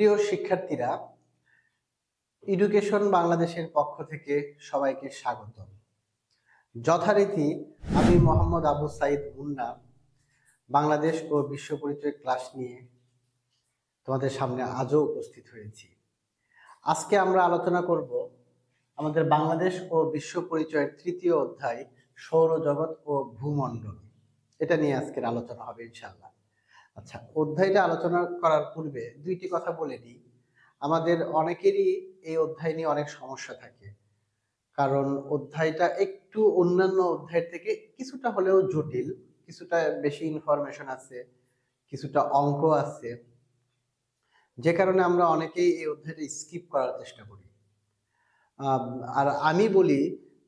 প্রিয় শিক্ষার্থীরা, এডুকেশন বাংলাদেশের পক্ষ থেকে সবাইকে স্বাগত। যথারীতি আমি মোহাম্মদ আবু সাইদ মুন্না বাংলাদেশ ও বিশ্ব পরিচয় ক্লাস নিয়ে তোমাদের সামনে আজও উপস্থিত হয়েছি। আজকে আমরা আলোচনা করব আমাদের বাংলাদেশ ও বিশ্ব পরিচয়ের তৃতীয় অধ্যায় সৌরজগৎ ও ভূমণ্ডল। এটা নিয়ে আজকের আলোচনা হবে ইনশাআল্লাহ। আচ্ছা, অধ্যায়টা আলোচনা করার পূর্বে দুইটি কথা বলে নিই। আমাদের অনেকেরই এই অধ্যায় নিয়ে অনেক সমস্যা থাকে, কারণ অধ্যায়টা একটু অন্যান্য অধ্যায়ের থেকে কিছুটা হলেও জটিল, কিছুটা বেশি ইনফরমেশন আছে, কিছুটা অঙ্ক আছে, যে কারণে আমরা অনেকেই এই অধ্যায়টা স্কিপ করার চেষ্টা করি। আর আমি বলি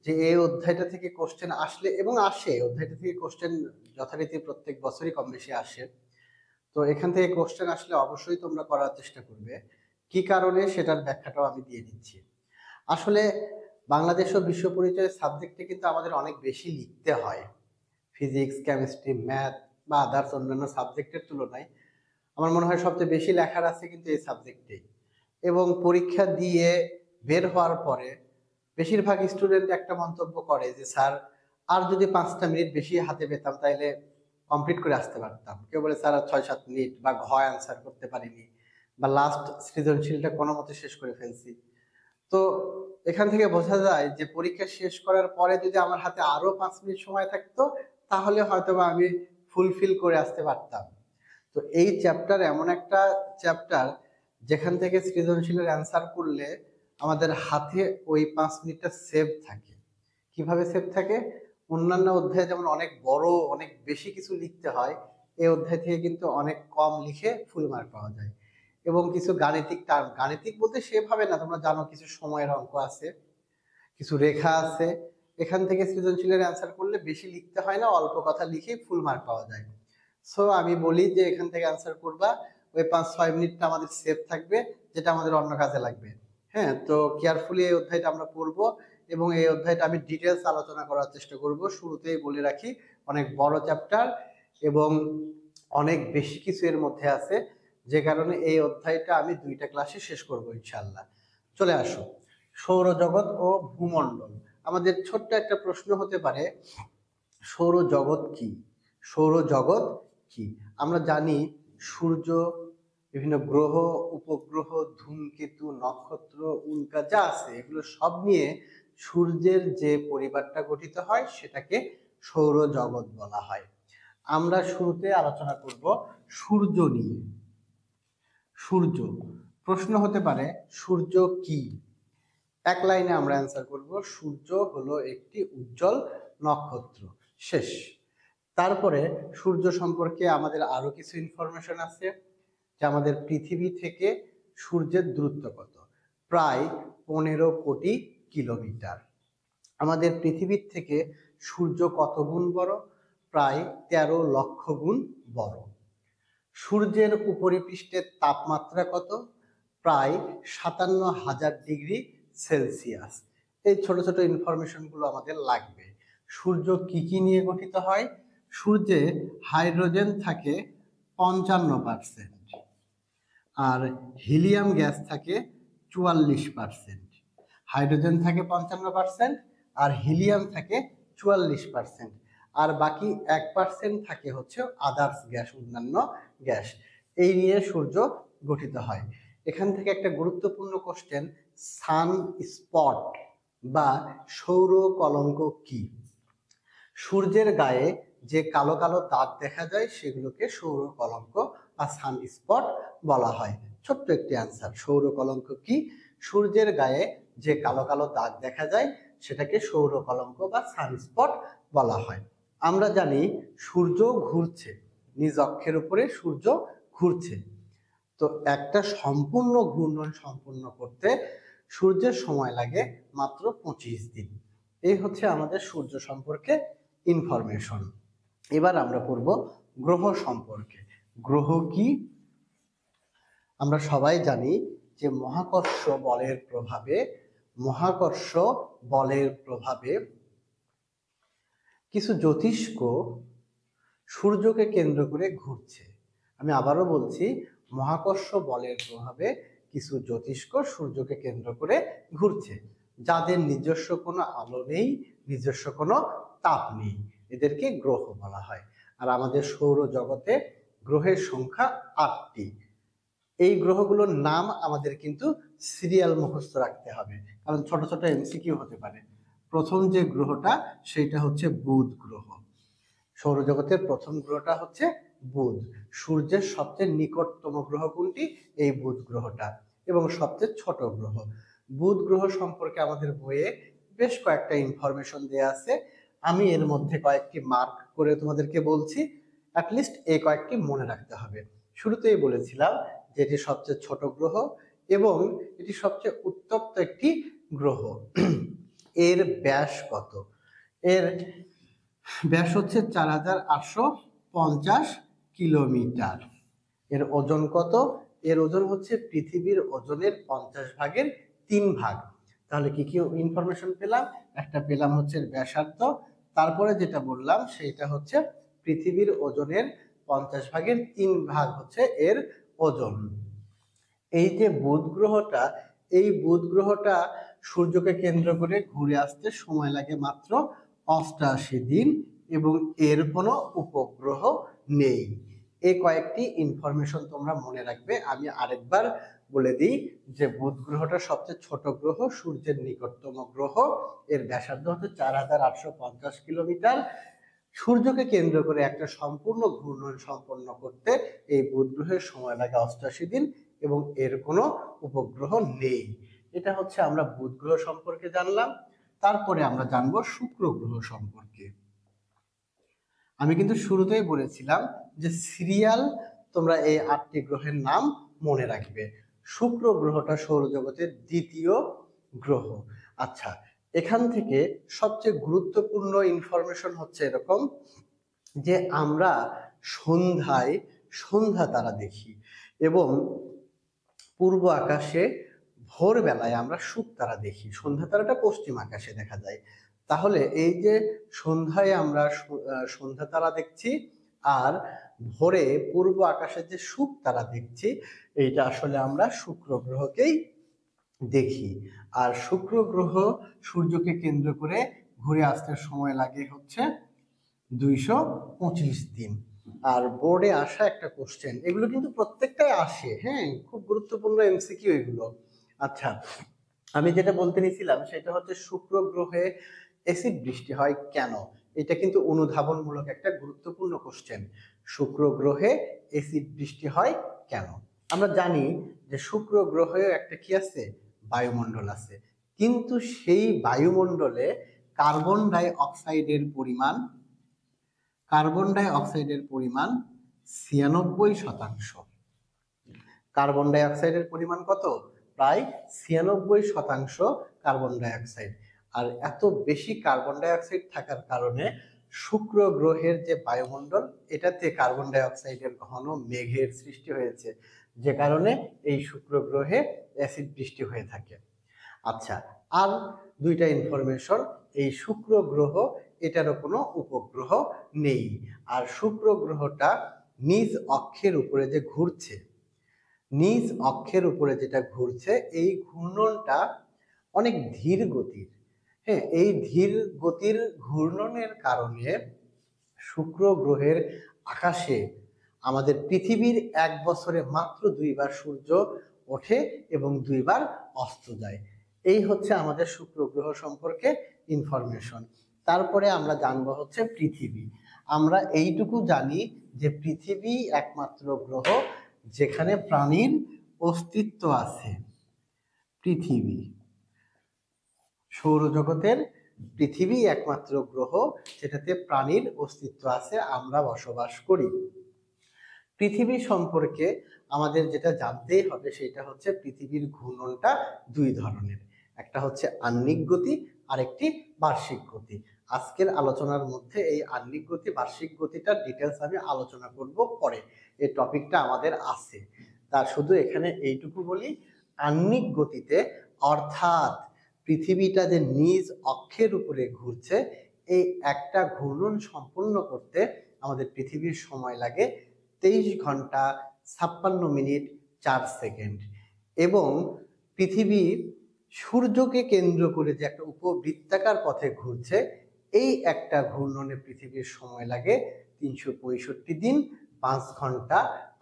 যে এই অধ্যায়টা থেকে কোশ্চেন আসলে, এবং আসে, অধ্যায়টা থেকে কোশ্চেন যথারীতি প্রত্যেক বছরই কম বেশি আসে। তো এখান থেকে কোশ্চেন আসলে অবশ্যই তোমরা করার চেষ্টা করবে। কি কারণে সেটার ব্যাখ্যাটাও আমি দিয়ে দিচ্ছি। আসলে বাংলাদেশ ও বিশ্ব পরিচয় সাবজেক্টে কিন্তু আমাদের অনেক বেশি লিখতে হয়। ফিজিক্স, কেমিস্ট্রি, ম্যাথ বা আদার্স অন্যান্য সাবজেক্টের তুলনায় আমার মনে হয় সবচেয়ে বেশি লেখার আছে কিন্তু এই সাবজেক্টেই। এবং পরীক্ষা দিয়ে বের হওয়ার পরে বেশিরভাগ স্টুডেন্ট একটা মন্তব্য করে যে স্যার, আর যদি 5টা মিনিট বেশি হাতে পেতাম তাইলে কমপ্লিট করে আসতে পারতাম। কেউ বলে স্যার 6-7 মিনিট, বা ঘ অ্যান্সার করতে পারিনি, বা লাস্ট সৃজনশীলটা কোনো মতে শেষ করে ফেলছি। তো এখান থেকে বোঝা যায় যে পরীক্ষা শেষ করার পরে যদি আমার হাতে আরো 5 মিনিট সময় থাকতো তাহলে হয়তোবা আমি ফুলফিল করে আসতে পারতাম। তো এই চ্যাপ্টার এমন একটা চ্যাপ্টার যেখান থেকে সৃজনশীলের অ্যান্সার করলে আমাদের হাতে ওই 5 মিনিটটা সেভ থাকে। কিভাবে সেভ থাকে? অন্যান্য অধ্যায়ে যেমন অনেক বড়, অনেক বেশি কিছু লিখতে হয়, এই অধ্যায় থেকে কিন্তু অনেক কম লিখে ফুল মার্ক পাওয়া যায়। এবং কিছু গাণিতিক টার্ম, গাণিতিক বলতে সেভাবে না, তোমরা জানো কিছু সময়ের অঙ্ক আছে, কিছু রেখা আছে, এখান থেকে সৃজনশীলের অ্যান্সার করলে বেশি লিখতে হয় না, অল্প কথা লিখেই ফুল মার্ক পাওয়া যায়। সো আমি বলি যে এখান থেকে অ্যান্সার করবা, ওই 5-6 মিনিটটা আমাদের সেভ থাকবে, যেটা আমাদের অন্য কাজে লাগবে। হ্যাঁ, তো কেয়ারফুলি এই অধ্যায়টা আমরা পড়বো, এবং এই অধ্যায়টা আমি ডিটেলস আলোচনা করার চেষ্টা করব। শুরুতেই বলে রাখি, অনেক বড় চ্যাপ্টার এবং অনেক বেশি কিছু এর মধ্যে আছে, যে কারণে এই অধ্যায়টা আমি 2টা ক্লাসে শেষ করব ইনশাআল্লাহ। চলে আসো, সৌরজগৎ ও ভূমণ্ডল। আমাদের ছোট্ট একটা প্রশ্ন হতে পারে, সৌরজগৎ কি? সৌরজগৎ কি? আমরা জানি সূর্য, বিভিন্ন গ্রহ, উপগ্রহ, ধূমকেতু, নক্ষত্র, উল্কা যা আছে এগুলো সব নিয়ে সূর্যের যে পরিবারটা গঠিত হয় সেটাকে সৌরজগৎ বলা হয়। আমরা শুরুতে আলোচনা করব সূর্য নিয়ে। সূর্য, প্রশ্ন হতে পারে সূর্য কি? এক লাইনে আমরা অ্যান্সার করব, সূর্য হলো একটি উজ্জ্বল নক্ষত্র। শেষ। তারপরে সূর্য সম্পর্কে আমাদের আরো কিছু ইনফরমেশন আছে, যে আমাদের পৃথিবী থেকে সূর্যের দূরত্ব কত? প্রায় 15 কোটি কিলোমিটার। আমাদের পৃথিবীর থেকে সূর্য কত গুণ বড়? প্রায় 13 লক্ষ গুণ বড়। সূর্যের উপরিপৃষ্ঠের তাপমাত্রা কত? প্রায় 57,000 ডিগ্রি সেলসিয়াস। এই ছোট ছোট ইনফরমেশন গুলো আমাদের লাগবে। সূর্য কি কি নিয়ে গঠিত হয়? সূর্যে হাইড্রোজেন থাকে 55%, আর হিলিয়াম গ্যাস থাকে 44%। হাইড্রোজেন থাকে 55% আর হিলিয়াম থাকে 44%, আর বাকি 1% থাকে হচ্ছে আদার্স গ্যাস, অন্যান্য গ্যাস। এই নিয়ে সূর্য গঠিত হয়। এখান থেকে একটা গুরুত্বপূর্ণ কোশ্চেন, সান স্পট বা সৌর কলঙ্ক কি? সূর্যের গায়ে যে কালো কালো দাগ দেখা যায় সেগুলোকে সৌর কলঙ্ক বা সান স্পট বলা হয়। ছোট্ট একটি অ্যান্সার, সৌর কলঙ্ক কি? সূর্যের গায়ে যে কালো কালো দাগ দেখা যায় সেটাকে সৌর কলঙ্ক বা সান স্পট বলা হয়। আমরা জানি সূর্য ঘুরছে, নিজ অক্ষের উপরে সূর্য ঘুরছে। তো একটা সম্পূর্ণ ঘূর্ণন সম্পূর্ণ করতে সূর্যের সময় লাগে মাত্র 25 দিন। এই হচ্ছে আমাদের সূর্য সম্পর্কে ইনফরমেশন। এবার আমরা পড়ব গ্রহ সম্পর্কে। গ্রহ কি? আমরা সবাই জানি যে মহাকর্ষ বলের প্রভাবে কিছু জ্যোতিষ্ক সূর্যকে কেন্দ্র করে ঘুরছে। আমি আবারও বলছি, মহাকর্ষ বলের প্রভাবে কিছু জ্যোতিষ্ক সূর্যকে কেন্দ্র করে ঘুরছে, যাদের নিজস্ব কোনো আলো নেই, নিজস্ব কোনো তাপ নেই, এদেরকে গ্রহ বলা হয়। আর আমাদের সৌরজগতে গ্রহের সংখ্যা 8টি। এই গ্রহগুলোর নাম আমাদের কিন্তু সিরিয়াল মুখস্থ রাখতে হবে, কারণ ছোট ছোট এমসিকিউ হতে পারে। প্রথম যে গ্রহটা সেটা হচ্ছে বুধ গ্রহ। সৌরজগতের প্রথম গ্রহটা হচ্ছে বুধ। সূর্যের সবচেয়ে নিকটতম গ্রহ কোনটি? এই বুধ গ্রহটা, এবং সবচেয়ে ছোট গ্রহ। বুধ গ্রহ সম্পর্কে আমাদের বইয়ে বেশ কয়েকটা ইনফরমেশন দেয়া আছে। আমি এর মধ্যে কয়েকটি মার্ক করে তোমাদেরকে বলছি, অ্যাটলিস্ট এই কয়েকটি মনে রাখতে হবে। শুরুতেই বলেছিলাম যে এটি সবচেয়ে ছোট গ্রহ এবং এটি সবচেয়ে উত্তপ্ত একটি গ্রহ। এর ব্যাস কত? এর ব্যাস হচ্ছে 4850 কিলোমিটার। এর ওজন কত? এর ওজন হচ্ছে পৃথিবীর ওজনের 50 ভাগের 3 ভাগ। তাহলে কি কি ইনফরমেশন পেলাম? একটা পেলাম হচ্ছে ব্যাসার্ধ, তারপরে যেটা বললাম সেটা হচ্ছে পৃথিবীর ওজনের 50 ভাগের 3 ভাগ হচ্ছে এর ওজন। এই যে বুধ গ্রহটা, এই বুধ গ্রহটা সূর্যকে কেন্দ্র করে ঘুরে আসতে সময় লাগে মাত্র 88 দিন, এবং এর কোনো উপগ্রহ নেই। এই কয়েকটি ইনফরমেশন তোমরা মনে রাখবে। আমি আরেকবার বলে দিই যে বুধ গ্রহটা সবচেয়ে ছোট গ্রহ, সূর্যের নিকটতম গ্রহ, এর ব্যাসার্ধ হচ্ছে 4850 কিলোমিটার। সূর্যকে কেন্দ্র করে একটা সম্পূর্ণ ঘূর্ণন সম্পন্ন করতে এই বুধ গ্রহের সময় লাগে 88 দিন, এবং এর কোনো উপগ্রহ নেই। এটা হচ্ছে আমরা বুধ গ্রহ সম্পর্কে জানলাম। তারপরে আমরা জানবো শুক্র গ্রহ সম্পর্কে। আমি কিন্তু শুরুতেই বলেছিলাম যে সিরিয়াল তোমরা এই 8টি গ্রহের নাম মনে রাখবে। শুক্র গ্রহটা সৌরজগতের দ্বিতীয় গ্রহ। আচ্ছা, এখান থেকে সবচেয়ে গুরুত্বপূর্ণ ইনফরমেশন হচ্ছে এরকম যে আমরা সন্ধ্যায় সন্ধ্যা তারা দেখি, এবং পূর্ব আকাশে ভোরবেলায় আমরা শুক তারা দেখি। সন্ধ্যা তারাটা পশ্চিম আকাশে দেখা যায়। তাহলে এই যে সন্ধ্যায় আমরা সন্ধ্যা তারা দেখছি, আর ভোরে পূর্ব আকাশে যে শুক তারা দেখছি, এইটা আসলে আমরা শুক্র গ্রহকেই দেখি। আর শুক্র গ্রহ সূর্যকে কেন্দ্র করে ঘুরে আসতে সময় লাগে হচ্ছে 225 দিন। আর বোর্ডে আসা একটা কোশ্চেন, এগুলো কিন্তু প্রত্যেকটাই আসে, হ্যাঁ, খুব গুরুত্বপূর্ণ এমসিকিউ এগুলো। আচ্ছা, আমি যেটা বলতে নিছিলাম সেটা হচ্ছে শুক্র গ্রহে অ্যাসিড বৃষ্টি হয় কেন? এটা কিন্তু অনুধাবনমূলক একটা গুরুত্বপূর্ণ কোশ্চেন। শুক্র গ্রহে অ্যাসিড বৃষ্টি হয় কেন? আমরা জানি যে শুক্র গ্রহে একটা কি আছে? বায়ুমণ্ডল আছে, কিন্তু সেই বায়ুমণ্ডলে কার্বন ডাই অক্সাইডের পরিমাণ 96%। কার্বন ডাই অক্সাইডের পরিমাণ কত? প্রায় 96% কার্বন ডাই অক্সাইড। আর এত বেশি কার্বন ডাই অক্সাইড থাকার কারণে শুক্র গ্রহের যে বায়ুমণ্ডল, এটাতে কার্বন ডাই অক্সাইডের ঘন মেঘের সৃষ্টি হয়েছে, যে কারণে এই শুক্র গ্রহে অ্যাসিড বৃষ্টি হয়ে থাকে। আচ্ছা, আর দুইটা ইনফরমেশন, এই শুক্র গ্রহ এটারও কোনো উপগ্রহ নেই। আর শুক্র গ্রহটা নিজ অক্ষের উপরে যে ঘুরছে, নিজ অক্ষের উপরে যেটা ঘুরছে, এই ঘূর্ণনটা অনেক ধীর গতির। হ্যাঁ, এই ধীর গতির ঘূর্ণনের কারণে শুক্র গ্রহের আকাশে আমাদের পৃথিবীর 1 বছরে মাত্র 2 বার সূর্য ওঠে এবং 2 বার অস্ত যায়। এই হচ্ছে আমাদের শুক্র গ্রহ সম্পর্কে ইনফরমেশন। তারপরে আমরা জানবো হচ্ছে পৃথিবী। আমরা এইটুকু জানি যে পৃথিবী একমাত্র গ্রহ যেখানে প্রাণীর অস্তিত্ব আছে। পৃথিবী, সৌরজগতের পৃথিবী একমাত্র গ্রহ যেটাতে প্রাণীর অস্তিত্ব আছে, আমরা বসবাস করি। পৃথিবী সম্পর্কে আমাদের যেটা জানতেই হবে সেটা হচ্ছে পৃথিবীর ঘূর্ণনটা 2 ধরনের, একটা হচ্ছে আহ্নিক গতি আর একটি বার্ষিক গতি। আজকের আলোচনার মধ্যে এই আহ্নিক গতি বার্ষিক গতিটার ডিটেলস আমি আলোচনা করব পরে, এই টপিকটা আমাদের আছে। তার শুধু এখানে এইটুকু বলি, আহ্নিক গতিতে অর্থাৎ পৃথিবীটা যে নিজ অক্ষের উপরে ঘুরছে, এই একটা ঘূর্ণন সম্পূর্ণ করতে আমাদের পৃথিবীর সময় লাগে 23 ঘন্টা 56 মিনিট 4 সেকেন্ড। এবং পৃথিবী সূর্যকে কেন্দ্র করে যে একটা উপবৃত্তাকার পথে ঘুরছে, এই একটা ঘূর্ণনে পৃথিবীর সময় লাগে 365 দিন 5 ঘন্টা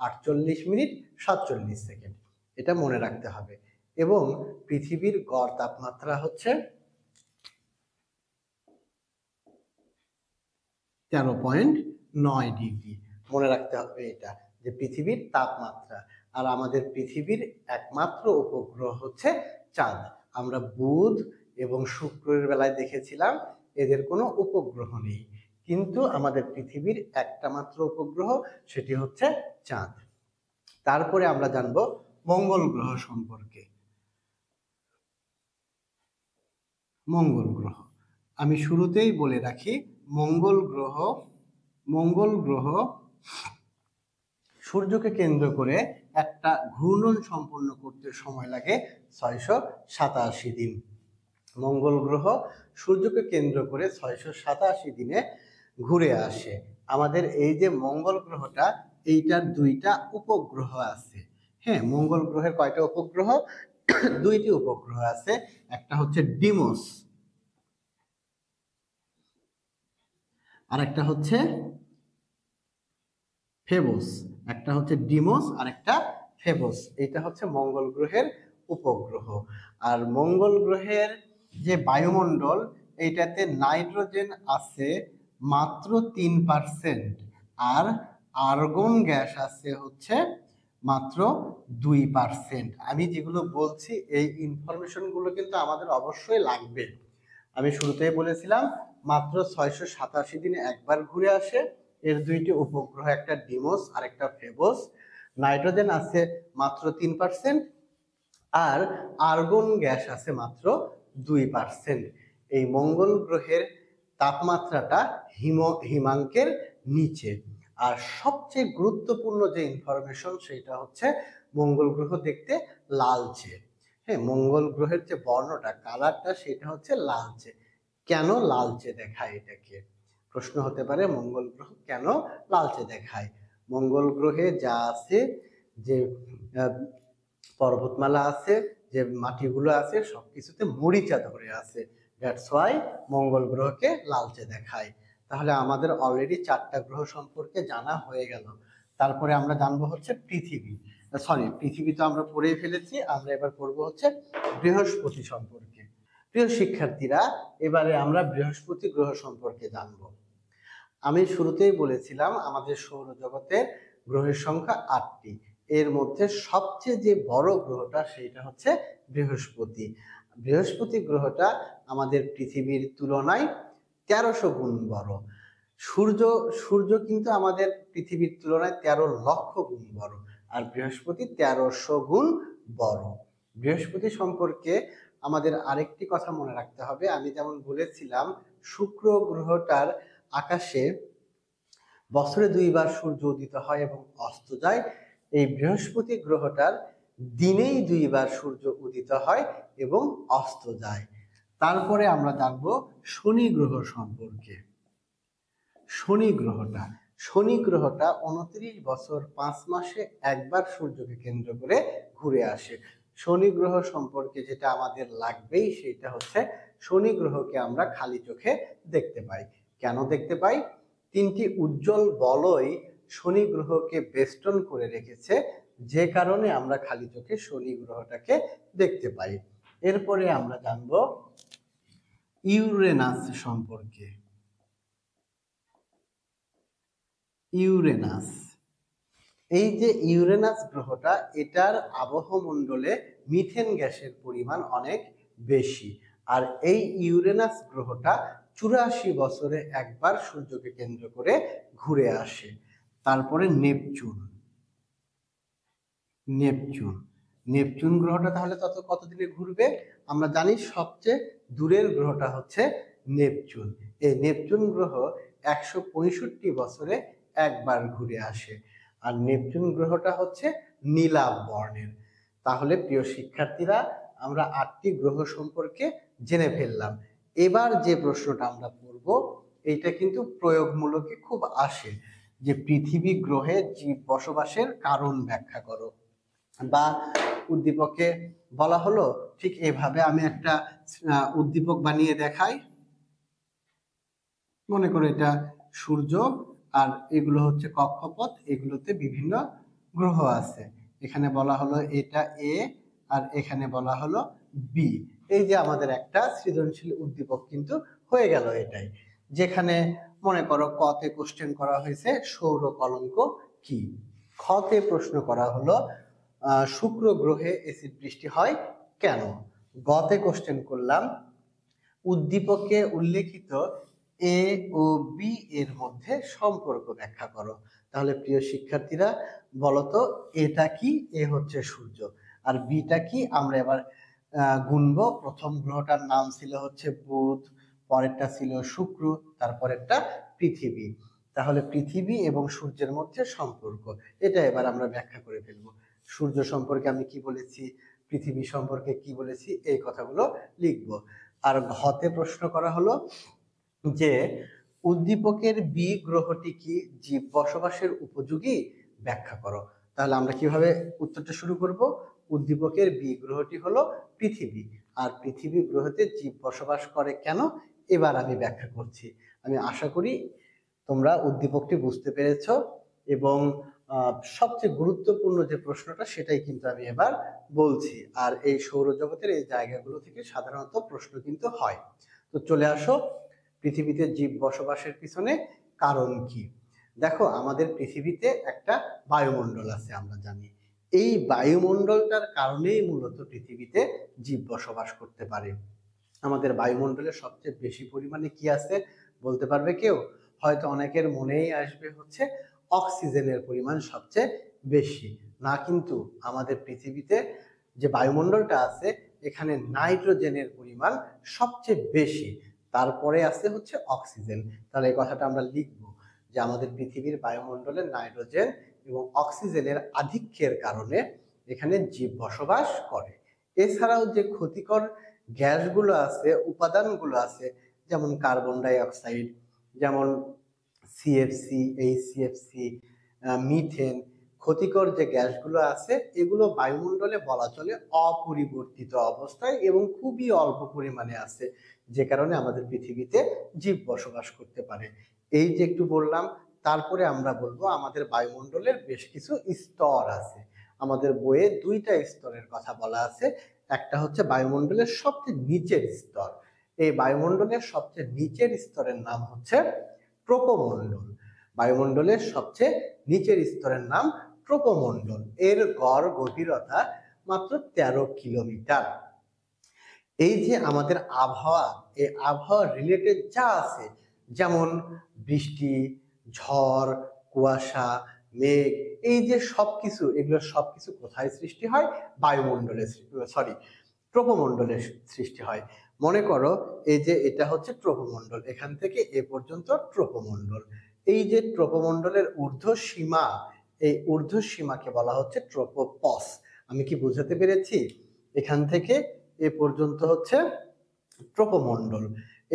48 মিনিট 47 সেকেন্ড। এটা মনে রাখতে হবে। এবং পৃথিবীর গড় তাপমাত্রা হচ্ছে 13.9 ডিগ্রি। মনে রাখতে হবে এটা, যে পৃথিবীর তাপমাত্রা। আর আমাদের পৃথিবীর একমাত্র উপগ্রহ হচ্ছে চাঁদ। আমরা বুধ এবং শুক্রের বেলায় দেখেছিলাম এদের কোনো উপগ্রহ নেই, কিন্তু আমাদের পৃথিবীর একটা মাত্র উপগ্রহ, সেটি হচ্ছে চাঁদ। তারপরে আমরা জানবো মঙ্গল গ্রহ সম্পর্কে। মঙ্গল গ্রহ আমি শুরুতেই বলে রাখি, মঙ্গল গ্রহ সূর্যকে কেন্দ্র করে একটা ঘূর্ণন সম্পন্ন করতে সময় লাগে 687 দিন। মঙ্গল গ্রহ সূর্যকে কেন্দ্র করে 687 দিনে ঘুরে আসে। আমাদের এই যে মঙ্গল গ্রহটা, এইটার 2টা উপগ্রহ আছে। হ্যাঁ, মঙ্গল গ্রহের কয়টা উপগ্রহ? 2টি উপগ্রহ আছে। একটা হচ্ছে ডিমোস, আর একটা হচ্ছে ফেবোস। একটা হচ্ছে ডিমোস আর একটা ফেবোস। এটা হচ্ছে মঙ্গল গ্রহের উপগ্রহ। আর মঙ্গল গ্রহের যে বায়ুমণ্ডল, এইটাতে নাইট্রোজেন আছে মাত্র 3%, আর আর্গন গ্যাস আছে হচ্ছে মাত্র 2%। আমি যেগুলো বলছি এই ইনফরমেশনগুলো কিন্তু আমাদের অবশ্যই লাগবে। আমি শুরুতেই বলেছিলাম মাত্র 687 দিনে একবার ঘুরে আসে। এর 2টি উপগ্রহ, একটা ডিমোস আর একটা ফেবোস। নাইট্রোজেন আছে মাত্র 3%, আর আর্গন গ্যাস আছে মাত্র 2%। এই মঙ্গল গ্রহের তাপমাত্রাটা হিমাঙ্কের নিচে। আর সবচেয়ে গুরুত্বপূর্ণ যে ইনফরমেশন, সেটা হচ্ছে মঙ্গল গ্রহ দেখতে লালচে। হ্যাঁ, মঙ্গল গ্রহের যে বর্ণটা, কালারটা, সেটা হচ্ছে লালচে। কেন লালচে দেখায় এটাকে? প্রশ্ন হতে পারে, মঙ্গল গ্রহ কেন লালচে দেখায়? মঙ্গল গ্রহে যা আছে, যে পর্বতমালা আছে, যে মাটিগুলো আছে, সবকিছুতে মরিচা ধরে আছে। দ্যাটস ওয়াই মঙ্গল গ্রহকে লালচে দেখায়। তাহলে আমাদের অলরেডি 4টা গ্রহ সম্পর্কে জানা হয়ে গেল। তারপরে আমরা জানবো হচ্ছে পৃথিবী তো আমরা পড়েই ফেলেছি। আমরা এবার পড়বো হচ্ছে বৃহস্পতি সম্পর্কে। প্রিয় শিক্ষার্থীরা, এবারে আমরা বৃহস্পতি গ্রহ সম্পর্কে জানবো। আমি শুরুতেই বলেছিলাম আমাদের সৌরজগতের গ্রহের সংখ্যা 8টি। এর মধ্যে সবচেয়ে যে বড় গ্রহটা, সেটা হচ্ছে বৃহস্পতি। বৃহস্পতি গ্রহটা আমাদের পৃথিবীর তুলনায় 1300 গুণ বড়। সূর্য কিন্তু আমাদের পৃথিবীর তুলনায় 13 লক্ষ গুণ বড়, আর বৃহস্পতি 1300 গুণ বড়। বৃহস্পতি সম্পর্কে আমাদের আরেকটি কথা মনে রাখতে হবে। আমি যেমন বলেছিলাম, শুক্র গ্রহটার আকাশে বছরে 2বার সূর্য উদিত হয় এবং অস্ত যায়। এই বৃহস্পতি গ্রহটার দিনেই 2বার সূর্য উদিত হয় এবং অস্ত যায়। তারপরে আমরা জানব শনি গ্রহ সম্পর্কে। শনি গ্রহটা 29 বছর 5 মাসে একবার সূর্যকে কেন্দ্র করে ঘুরে আসে। শনি গ্রহ সম্পর্কে যেটা আমাদের লাগবেই, সেটা হচ্ছে শনি গ্রহকে আমরা খালি চোখে দেখতে পাই। কেন দেখতে পাই? 3টি উজ্জ্বল বলয় শনি গ্রহকে বেষ্টন করে রেখেছে, যে কারণে আমরা খালি চোখে শনি গ্রহটাকে দেখতে পাই। এরপরে আমরা জানব ইউরেনাস সম্পর্কে। ইউরেনাস, এই যে ইউরেনাস গ্রহটা, এটার আবহমণ্ডলে মিথেন গ্যাসের পরিমাণ অনেক বেশি। আর এই ইউরেনাস গ্রহটা 84 বছরে একবার সূর্যকে কেন্দ্র করে ঘুরে আসে। তারপরে নেপচুন গ্রহটা তাহলে কতদিনে ঘুরবে? আমরা জানি সবচেয়ে দূরের গ্রহটা হচ্ছে নেপচুন। এই নেপচুন গ্রহ 165 বছরে একবার ঘুরে আসে। আর নেপচুন গ্রহটা হচ্ছে নীলাভ বর্ণের। তাহলে প্রিয় শিক্ষার্থীরা, আমরা 8টি গ্রহ সম্পর্কে জেনে ফেললাম। এবার যে প্রশ্নটা আমরা পড়ব, এইটা কিন্তু প্রয়োগমূলকে খুব আসে, যে পৃথিবী গ্রহে জীব বসবাসের কারণ ব্যাখ্যা করো। বা উদ্দীপকে বলা হলো ঠিক এভাবে, আমি একটা উদ্দীপক বানিয়ে দেখাই। মনে করো এটা সূর্য, আর এগুলো হচ্ছে কক্ষপথ, এগুলোতে বিভিন্ন গ্রহ আছে। এখানে বলা হলো এটা এ, আর এখানে বলা হলো বি। এই যে আমাদের একটা সৃজনশীল উদ্দীপক কিন্তু হয়ে গেল এটাই। যেখানে মনে করো কতে কোশ্চেন করা হয়েছে সৌর কলঙ্ক কি, খতে প্রশ্ন করা হলো শুক্র গ্রহে এসিড বৃষ্টি হয় কেন, গতে কোশ্চেন করলাম উদ্দীপকে উল্লেখিত এ ও বি এর মধ্যে সম্পর্ক ব্যাখ্যা করো। তাহলে প্রিয় শিক্ষার্থীরা বলতো, এটা কি? এ হচ্ছে সূর্য, আর বিটা কি? আমরা এবার গুনবো। প্রথম গ্রহটার নাম ছিল হচ্ছে বুধ, পরেরটা ছিল শুক্র, তারপরেরটা পৃথিবী। তাহলে পৃথিবী এবং সূর্যের মধ্যে সম্পর্ক, এটা এবার আমরা ব্যাখ্যা করে ফেলবো। সূর্য সম্পর্কে আমি কি বলেছি, পৃথিবী সম্পর্কে কি বলেছি, এই কথাগুলো লিখবো। আর ঘতে প্রশ্ন করা হলো যে উদ্দীপকের বি গ্রহটি কি জীব বসবাসের উপযোগী, ব্যাখ্যা করো। তাহলে আমরা কিভাবে উত্তরটা শুরু করব? উদ্দীপকের বি গ্রহটি হলো পৃথিবী, আর পৃথিবী গ্রহতে জীব বসবাস করে কেন, এবার আমি ব্যাখ্যা করছি। আমি আশা করি তোমরা উদ্দীপকটি বুঝতে পেরেছ, এবং সবচেয়ে গুরুত্বপূর্ণ যে প্রশ্নটা সেটাই কিন্তু আমি এবার বলছি। আর এই সৌরজগতের এই জায়গাগুলো থেকে সাধারণত প্রশ্ন কিন্তু হয়। তো চলে আসো, পৃথিবীতে জীব বসবাসের পিছনে কারণ কি। দেখো, আমাদের পৃথিবীতে একটা বায়ুমণ্ডল আছে, আমরা জানি। এই বায়ুমণ্ডলটার কারণেই মূলত পৃথিবীতে জীব বসবাস করতে পারে। আমাদের বায়ুমণ্ডলে সবচেয়ে বেশি পরিমাণে কি আছে বলতে পারবে কেউ? হয়তো অনেকের মনেই আসবে হচ্ছে অক্সিজেনের পরিমাণ সবচেয়ে বেশি। না, কিন্তু আমাদের পৃথিবীতে যে বায়ুমণ্ডলটা আছে এখানে নাইট্রোজেনের পরিমাণ সবচেয়ে বেশি, তারপরে আছে হচ্ছে অক্সিজেন। তাহলে এই কথাটা আমরা লিখবো যে আমাদের পৃথিবীর বায়ুমণ্ডলে নাইট্রোজেন এবং অক্সিজেনের আধিক্যের কারণে এখানে জীব বসবাস করে। এছাড়াও যে ক্ষতিকর গ্যাসগুলো আছে, উপাদানগুলো আছে, যেমন কার্বন ডাই অক্সাইড, যেমন সিএফসি, এইচসিএফসি, মিথেন, ক্ষতিকর যে গ্যাসগুলো আছে এগুলো বায়ুমণ্ডলে বলা চলে অপরিবর্তিত অবস্থায় এবং খুবই অল্প পরিমাণে আছে, যে কারণে আমাদের পৃথিবীতে জীব বসবাস করতে পারে। এই যে একটু বললাম, তারপরে আমরা বলবো আমাদের বায়ুমণ্ডলের বেশ কিছু স্তর আছে। আমাদের বইয়ে দুইটা স্তরের কথা বলা আছে। একটা হচ্ছে বায়ুমণ্ডলের সবচেয়ে নিচের স্তর। এই বায়ুমণ্ডলের সবচেয়ে নিচের স্তরের নাম হচ্ছে ট্রোপোমণ্ডল। বায়ুমণ্ডলের সবচেয়ে নিচের স্তরের নাম ট্রোপোমণ্ডল। এর গড় গভীরতা মাত্র 13 কিলোমিটার। এই যে আমাদের আবহাওয়া, এই আবহাওয়া রিলেটেড যা আছে, যেমন বৃষ্টি, ঝড়, কুয়াশা, মেঘ, এই যে সবকিছু, এগুলো সবকিছু কোথায় সৃষ্টি হয়? বায়ুমণ্ডলে, সরি, ট্রোপোমণ্ডলে সৃষ্টি হয়। মনে করো এই যে এটা হচ্ছে ট্রোপোমণ্ডল, এখান থেকে এ পর্যন্ত ট্রোপোমণ্ডল। এই যে ট্রোপোমণ্ডলের ঊর্ধ্ব সীমা, এই ঊর্ধ্ব সীমাকে বলা হচ্ছে ট্রোপোপস। আমি কি বুঝাতে পেরেছি? এখান থেকে এ পর্যন্ত হচ্ছে ট্রোপোমণ্ডল।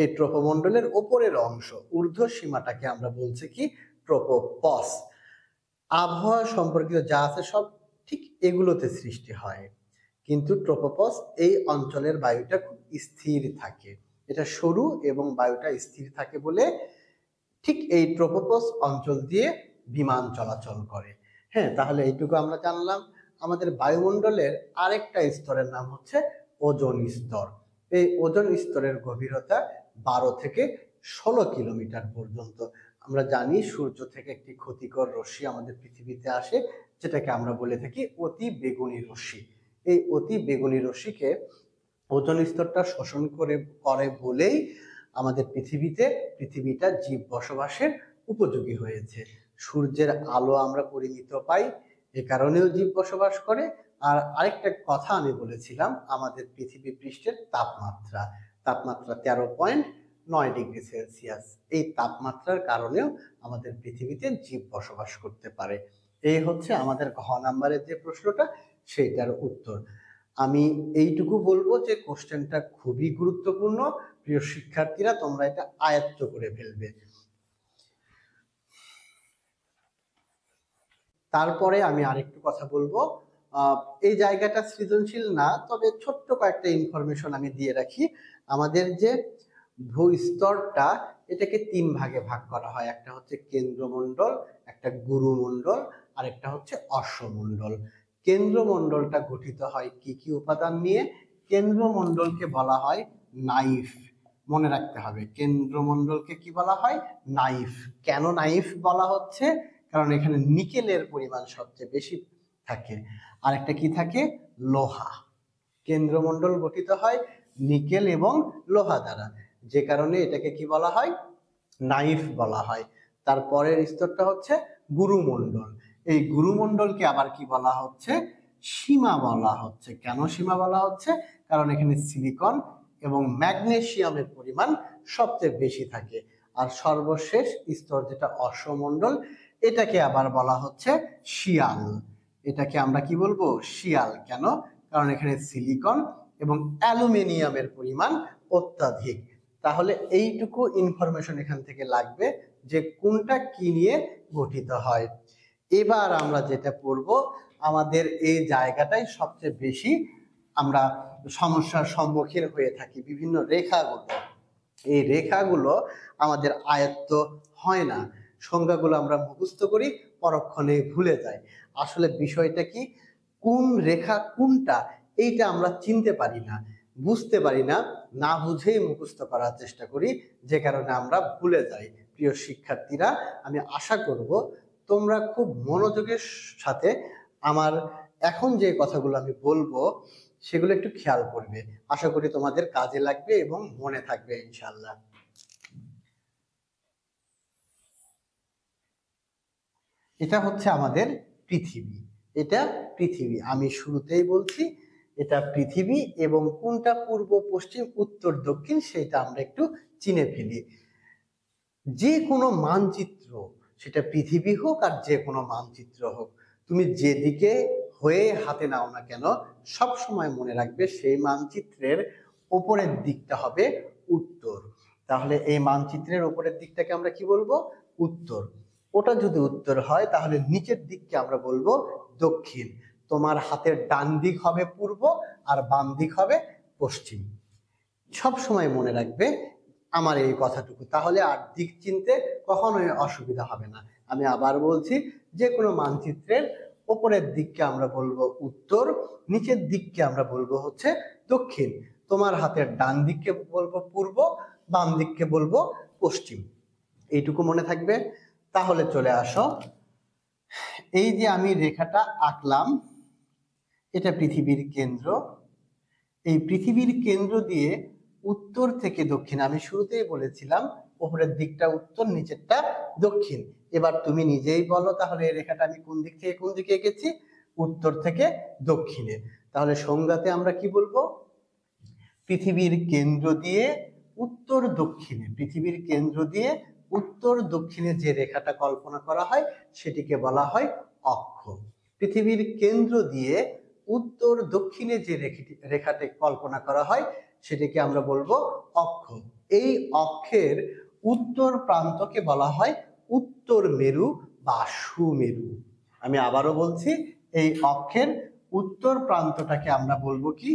এই ট্রোপোমণ্ডলের উপরের অংশ, ঊর্ধ্ব সীমাটাকে আমরা বলছি কি? ট্রোপোপস। আবহাওয়া সম্পর্কিত যা আছে সব ঠিক এগুলোতে সৃষ্টি হয়, কিন্তু ট্রোপোপস এই অঞ্চলের বায়ুটা খুব স্থির থাকে। এটা সরু এবং বায়ুটা স্থির থাকে বলে ঠিক এই ট্রোপোপস অঞ্চল দিয়ে বিমান চলাচল করে। হ্যাঁ, তাহলে এইটুকু আমরা জানলাম। আমাদের বায়ুমণ্ডলের আরেকটা স্তরের নাম হচ্ছে ওজোন স্তর। এই ওজোন স্তরের গভীরতা 12 থেকে 16 কিলোমিটার পর্যন্ত। আমরা জানি সূর্য থেকে একটি ক্ষতিকর রশ্মি আমাদের পৃথিবীতে আসে, যেটাকে আমরা বলে থাকি অতি বেগুনি রশ্মি। এই অতি বেগুনি রশ্মিকে ওজোন স্তরটা শোষণ করে বলেই আমাদের পৃথিবীটা জীব বসবাসের উপযোগী হয়েছে। সূর্যের আলো আমরা পরিমিত পাই, এ কারণেও জীব বসবাস করে। আর আরেকটা কথা আমি বলেছিলাম, আমাদের পৃথিবী পৃষ্ঠের তাপমাত্রা 13.9 ডিগ্রি সেলসিয়াস। এই তাপমাত্রার কারণেও আমাদের পৃথিবীতে জীব বসবাস করতে পারে। এই হচ্ছে আমাদের ঘ নাম্বারের যে প্রশ্নটা, সেইটার উত্তর। আমি এইটুকু বলবো যে কোশ্চেনটা খুবই গুরুত্বপূর্ণ। প্রিয় শিক্ষার্থীরা, তোমরা এটা আয়ত্ত করে ফেলবে। তারপরে আমি আরেকটু কথা বলবো। এই জায়গাটা সৃজনশীল না, তবে ছোট্ট কয়েকটা ইনফরমেশন আমি দিয়ে রাখি। আমাদের যে ভূস্তরটা, এটাকে 3 ভাগে ভাগ করা হয়। একটা হচ্ছে কেন্দ্রমণ্ডল, একটা গুরুমণ্ডল, আর একটা হচ্ছে অশ্বমণ্ডল। কেন্দ্রমণ্ডলটা গঠিত হয় কি কি উপাদান নিয়ে? কেন্দ্রমণ্ডলকে বলা হয় নাইফ। মনে রাখতে হবে, কেন্দ্রমণ্ডলকে কি বলা হয়? নাইফ। কেন নাইফ বলা হচ্ছে? কারণ এখানে নিকেলের পরিমাণ সবচেয়ে বেশি থাকে। আর একটা কি থাকে? লোহা। কেন্দ্রমণ্ডল গঠিত হয় নিকেল এবং লোহা দ্বারা, যে কারণে এটাকে কি বলা হয়? নাইফ বলা হয়। তারপরের স্তরটা হচ্ছে গুরুমণ্ডল। এই গুরুমণ্ডলকে আবার কি বলা হচ্ছে? সীমা বলা হচ্ছে। কেন সীমা বলা হচ্ছে? কারণ এখানে সিলিকন এবং ম্যাগনেসিয়ামের পরিমাণ সবচেয়ে বেশি থাকে। আর সর্বশেষ স্তর যেটা অশ্বমণ্ডল, এটাকে আবার বলা হচ্ছে শিয়াল। এটাকে আমরা কি বলবো? শিয়াল। কেন? কারণ এখানে সিলিকন এবং অ্যালুমিনিয়ামের পরিমাণ অত্যাধিক। তাহলে এইটুকু ইনফরমেশন এখান থেকে লাগবে যে কোনটা কি নিয়ে গঠিত হয়। এবার আমরা যেটা পড়ব, আমাদের এই জায়গাটাই সবচেয়ে বেশি আমরা সমস্যার সম্মুখীন হয়ে থাকি। বিভিন্ন রেখাগুলো, এই রেখাগুলো আমাদের আয়ত্ত হয় না। সংজ্ঞাগুলো আমরা মুখস্থ করি, পরক্ষণে ভুলে যাই। আসলে বিষয়টা কি? কোন রেখা কোনটা, এইটা আমরা চিনতে পারি না, বুঝতে পারি না, না বুঝেই মুখস্থ করার চেষ্টা করি, যে কারণে আমরা ভুলে যাই। প্রিয় শিক্ষার্থীরা, আমি আশা করব তোমরা খুব মনোযোগের সাথে আমার এখন যে কথাগুলো আমি বলবো সেগুলো একটু খেয়াল করবে। আশা করি তোমাদের কাজে লাগবে এবং মনে থাকবে ইনশাআল্লাহ। এটা হচ্ছে আমাদের পৃথিবী। এটা পৃথিবী, আমি শুরুতেই বলছি এটা পৃথিবী। এবং কোনটা পূর্ব, পশ্চিম, উত্তর, দক্ষিণ সেটা আমরা একটু চিনে ফেলি। যে কোনো মানচিত্র, সেটা পৃথিবী হোক আর যে কোনো মানচিত্র হোক, তুমি যেদিকে হয়ে হাতে নাও না কেন, সব সময় মনে রাখবে সেই মানচিত্রের উপরের দিকটা হবে উত্তর। তাহলে এই মানচিত্রের উপরের দিকটাকে আমরা কি বলবো? উত্তর। ওটা যদি উত্তর হয় তাহলে নিচের দিককে আমরা বলবো দক্ষিণ। তোমার হাতের ডান দিক হবে পূর্ব আর বাম দিক হবে পশ্চিম। সব সময় মনে রাখবে আমার এই কথাটুকু, তাহলে আর দিক চিনতে কখনোই অসুবিধা হবে না। আমি আবার বলছি, যে কোনো মানচিত্রের উপরের দিককে আমরা বলবো উত্তর, নিচের দিককে আমরা বলবো হচ্ছে দক্ষিণ। তোমার হাতের ডান দিককে বলবো পূর্ব, বাম দিককে বলবো পশ্চিম। এইটুকু মনে থাকবে। তাহলে চলে আসো, এই যে আমি রেখাটা আঁকলাম, এটা পৃথিবীর কেন্দ্র। এই পৃথিবীর কেন্দ্র দিয়ে উত্তর থেকে দক্ষিণ, আমি শুরুতেই বলেছিলাম উপরের দিকটা উত্তর, নিচেরটা দক্ষিণ। এবার তুমি নিজেই বলো তাহলে এই রেখাটা আমি কোন দিক থেকে কোন দিকে এঁকেছি? উত্তর থেকে দক্ষিণে। তাহলে সংজ্ঞাতে আমরা কি বলবো? পৃথিবীর কেন্দ্র দিয়ে উত্তর দক্ষিণে, পৃথিবীর কেন্দ্র দিয়ে উত্তর দক্ষিণে যে রেখাটা কল্পনা করা হয় সেটিকে বলা হয় অক্ষ। পৃথিবীর কেন্দ্র দিয়ে উত্তর দক্ষিণে যে রেখাটি কল্পনা করা হয় সেটিকে আমরা বলবো অক্ষ। এই অক্ষের উত্তর প্রান্তকে বলা হয় উত্তর মেরু বা সুমেরু। আমি আবারও বলছি, এই অক্ষের উত্তর প্রান্তটাকে আমরা বলবো কি?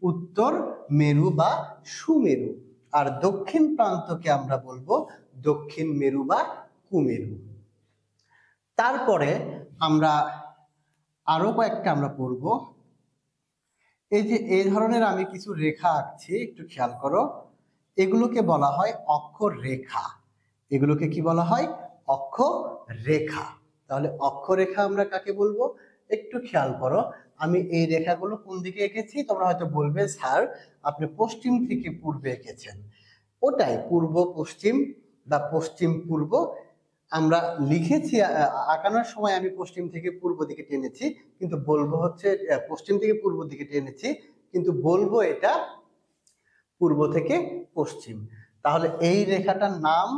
উত্তর মেরু বা সুমেরু। আর দক্ষিণ প্রান্তকে আমরা বলবো দক্ষিণ মেরু বা কুমেরু। তারপরে আমরা আরো কয়েকটা আমরা পড়ব। এই যে এই ধরনের আমি কিছু রেখা আঁকছি, একটু খেয়াল করো, এগুলোকে বলা হয় অক্ষরেখা। এগুলোকে কি বলা হয়? অক্ষরেখা। তাহলে অক্ষরেখা আমরা কাকে বলবো? একটু খেয়াল করো, আমি এই রেখাগুলো কোন দিকে এঁকেছি? তোমরা হয়তো বলবে স্যার আপনি পশ্চিম থেকে পূর্বে এঁকেছেন। ওটাই পূর্ব পশ্চিম বা পশ্চিম পূর্ব আমরা লিখেছি। আঁকানোর সময় আমি পশ্চিম থেকে পূর্ব দিকে টেনেছি, কিন্তু বলবো হচ্ছে পশ্চিম থেকে পূর্ব দিকে টেনেছি, কিন্তু বলবো এটা পূর্ব থেকে পশ্চিম। তাহলে এই রেখাটার নাম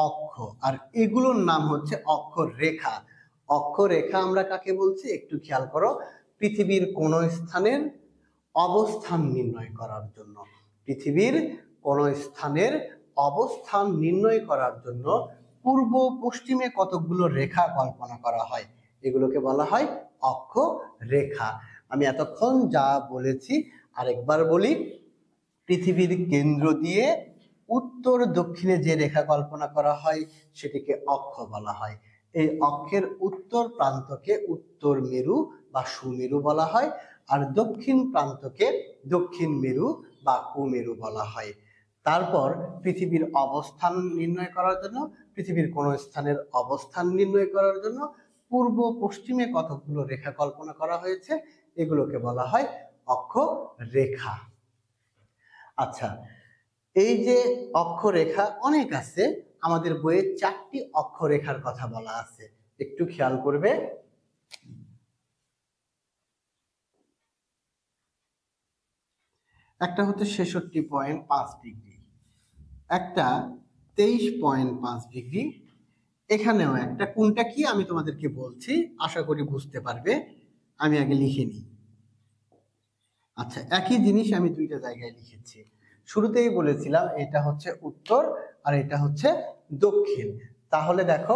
অক্ষ, আর এগুলোর নাম হচ্ছে অক্ষরেখা। অক্ষরেখা আমরা কাকে বলছি? একটু খেয়াল করো, পৃথিবীর কোন স্থানের অবস্থান নির্ণয় করার জন্য, পৃথিবীর কোন স্থানের অবস্থান নির্ণয় করার জন্য পূর্ব পশ্চিমে কতগুলো রেখা কল্পনা করা হয়, এগুলোকে বলা হয় অক্ষরেখা। আমি এতক্ষণ যা বলেছি আরেকবার বলি। পৃথিবীর কেন্দ্র দিয়ে উত্তর দক্ষিণে যে রেখা কল্পনা করা হয় সেটিকে অক্ষ বলা হয়। এই অক্ষের উত্তর প্রান্তকে উত্তর মেরু বা সুমেরু বলা হয়, আর দক্ষিণ প্রান্তকে দক্ষিণ মেরু বা কুমেরু বলা হয়। তারপর পৃথিবীর অবস্থান নির্ণয় করার জন্য, পৃথিবীর কোন স্থানের অবস্থান নির্ণয় করার জন্য পূর্ব পশ্চিমে কতগুলো রেখা কল্পনা করা হয়েছে, এগুলোকে বলা হয় অক্ষরেখা। আচ্ছা, এই যে অক্ষরেখা অনেক আছে, আমাদের বইয়ে 4টি অক্ষরেখার কথা বলা আছে, একটু খেয়াল করবে। একটা হচ্ছে 66.5 ডিগ্রি, একটা 23.5 ডিগ্রি, এখানেও একটা, কোনটা কি আমি তোমাদেরকে বলছি, আশা করি বুঝতে পারবে। আমি আগে লিখে নিই। আচ্ছা, একই জিনিস আমি দুইটা জায়গায় লিখেছি। শুরুতেই বলেছিলাম এটা হচ্ছে উত্তর আর এটা হচ্ছে দক্ষিণ। তাহলে দেখো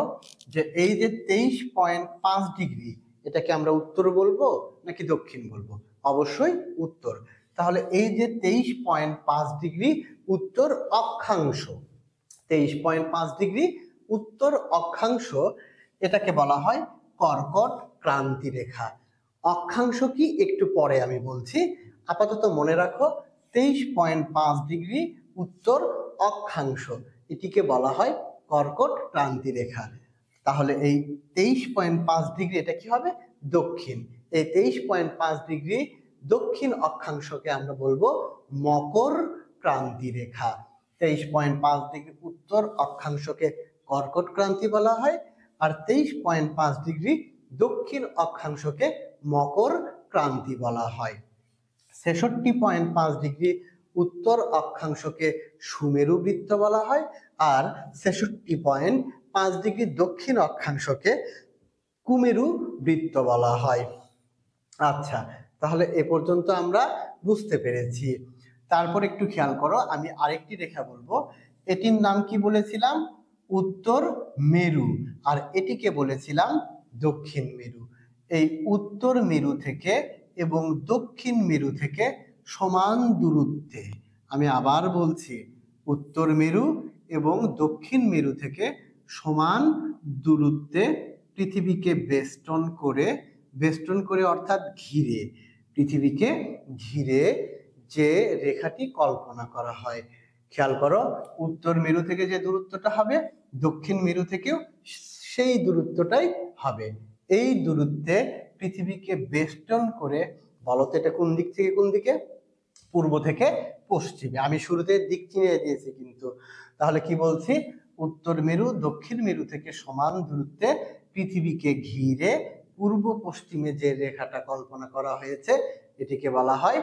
যে এই যে 23.5 ডিগ্রি, এটাকে আমরা উত্তর বলবো নাকি দক্ষিণ বলবো? অবশ্যই উত্তর। তাহলে এই যে 23.5 ডিগ্রি উত্তর অক্ষাংশ, 23.5 ডিগ্রি উত্তর অক্ষাংশ, এটাকে বলা হয় কর্কট ক্রান্তি রেখা। অক্ষাংশ কি একটু পরে আমি বলছি, আপাতত মনে রাখো 23.5 ডিগ্রি উত্তর অক্ষাংশ, এটিকে বলা হয় কর্কট ক্রান্তি রেখা। তাহলে এই 23.5 ডিগ্রি এটা কি হবে? দক্ষিণ। এই 23.5 ডিগ্রি দক্ষিণ অক্ষাংশকে আমরা বলবো মকর ক্রান্তি রেখা। 23.5 ডিগ্রি উত্তর অক্ষাংশকে কর্কট ক্রান্তি বলা হয়, আর 23.5 ডিগ্রি দক্ষিণ অক্ষাংশকে মকর ক্রান্তি বলা হয়। 66.5 ডিগ্রি উত্তর অক্ষাংশকে সুমেরু বৃত্ত বলা হয়, আর 66.5 ডিগ্রি দক্ষিণ অক্ষাংশকে কুমেরু বৃত্ত বলা হয়। আচ্ছা, তাহলে এ পর্যন্ত আমরা বুঝতে পেরেছি। তারপর একটু খেয়াল করো, আমি আরেকটি রেখা বলবো। এটির নাম কি বলেছিলাম? উত্তর মেরু, আর এটিকে বলেছিলাম দক্ষিণ মেরু। এই উত্তর মেরু থেকে এবং দক্ষিণ মেরু থেকে সমান দূরত্বে, আমি আবার বলছি, উত্তর মেরু এবং দক্ষিণ মেরু থেকে সমান দূরত্বে পৃথিবীকে বেষ্টন করে অর্থাৎ ঘিরে, পৃথিবীকে ঘিরে যে রেখাটি কল্পনা করা হয়, খেয়াল করো, উত্তর মেরু থেকে যে দূরত্বটা হবে দক্ষিণ মেরু থেকেও সেই দূরত্বটাই হবে। এই দূরত্বে পৃথিবীকে বেষ্টন করে, বলতো এটা কোন দিক থেকে কোন দিকে? পূর্ব থেকে পশ্চিমে। আমি শুরুতে দিক চিনিয়ে দিয়েছি কিন্তু। তাহলে কি বলছি? উত্তর মেরু দক্ষিণ মেরু থেকে সমান দূরত্বে পৃথিবীকে ঘিরে পূর্ব পশ্চিমে যে রেখাটা কল্পনা করা হয়েছে এটিকে বলা হয়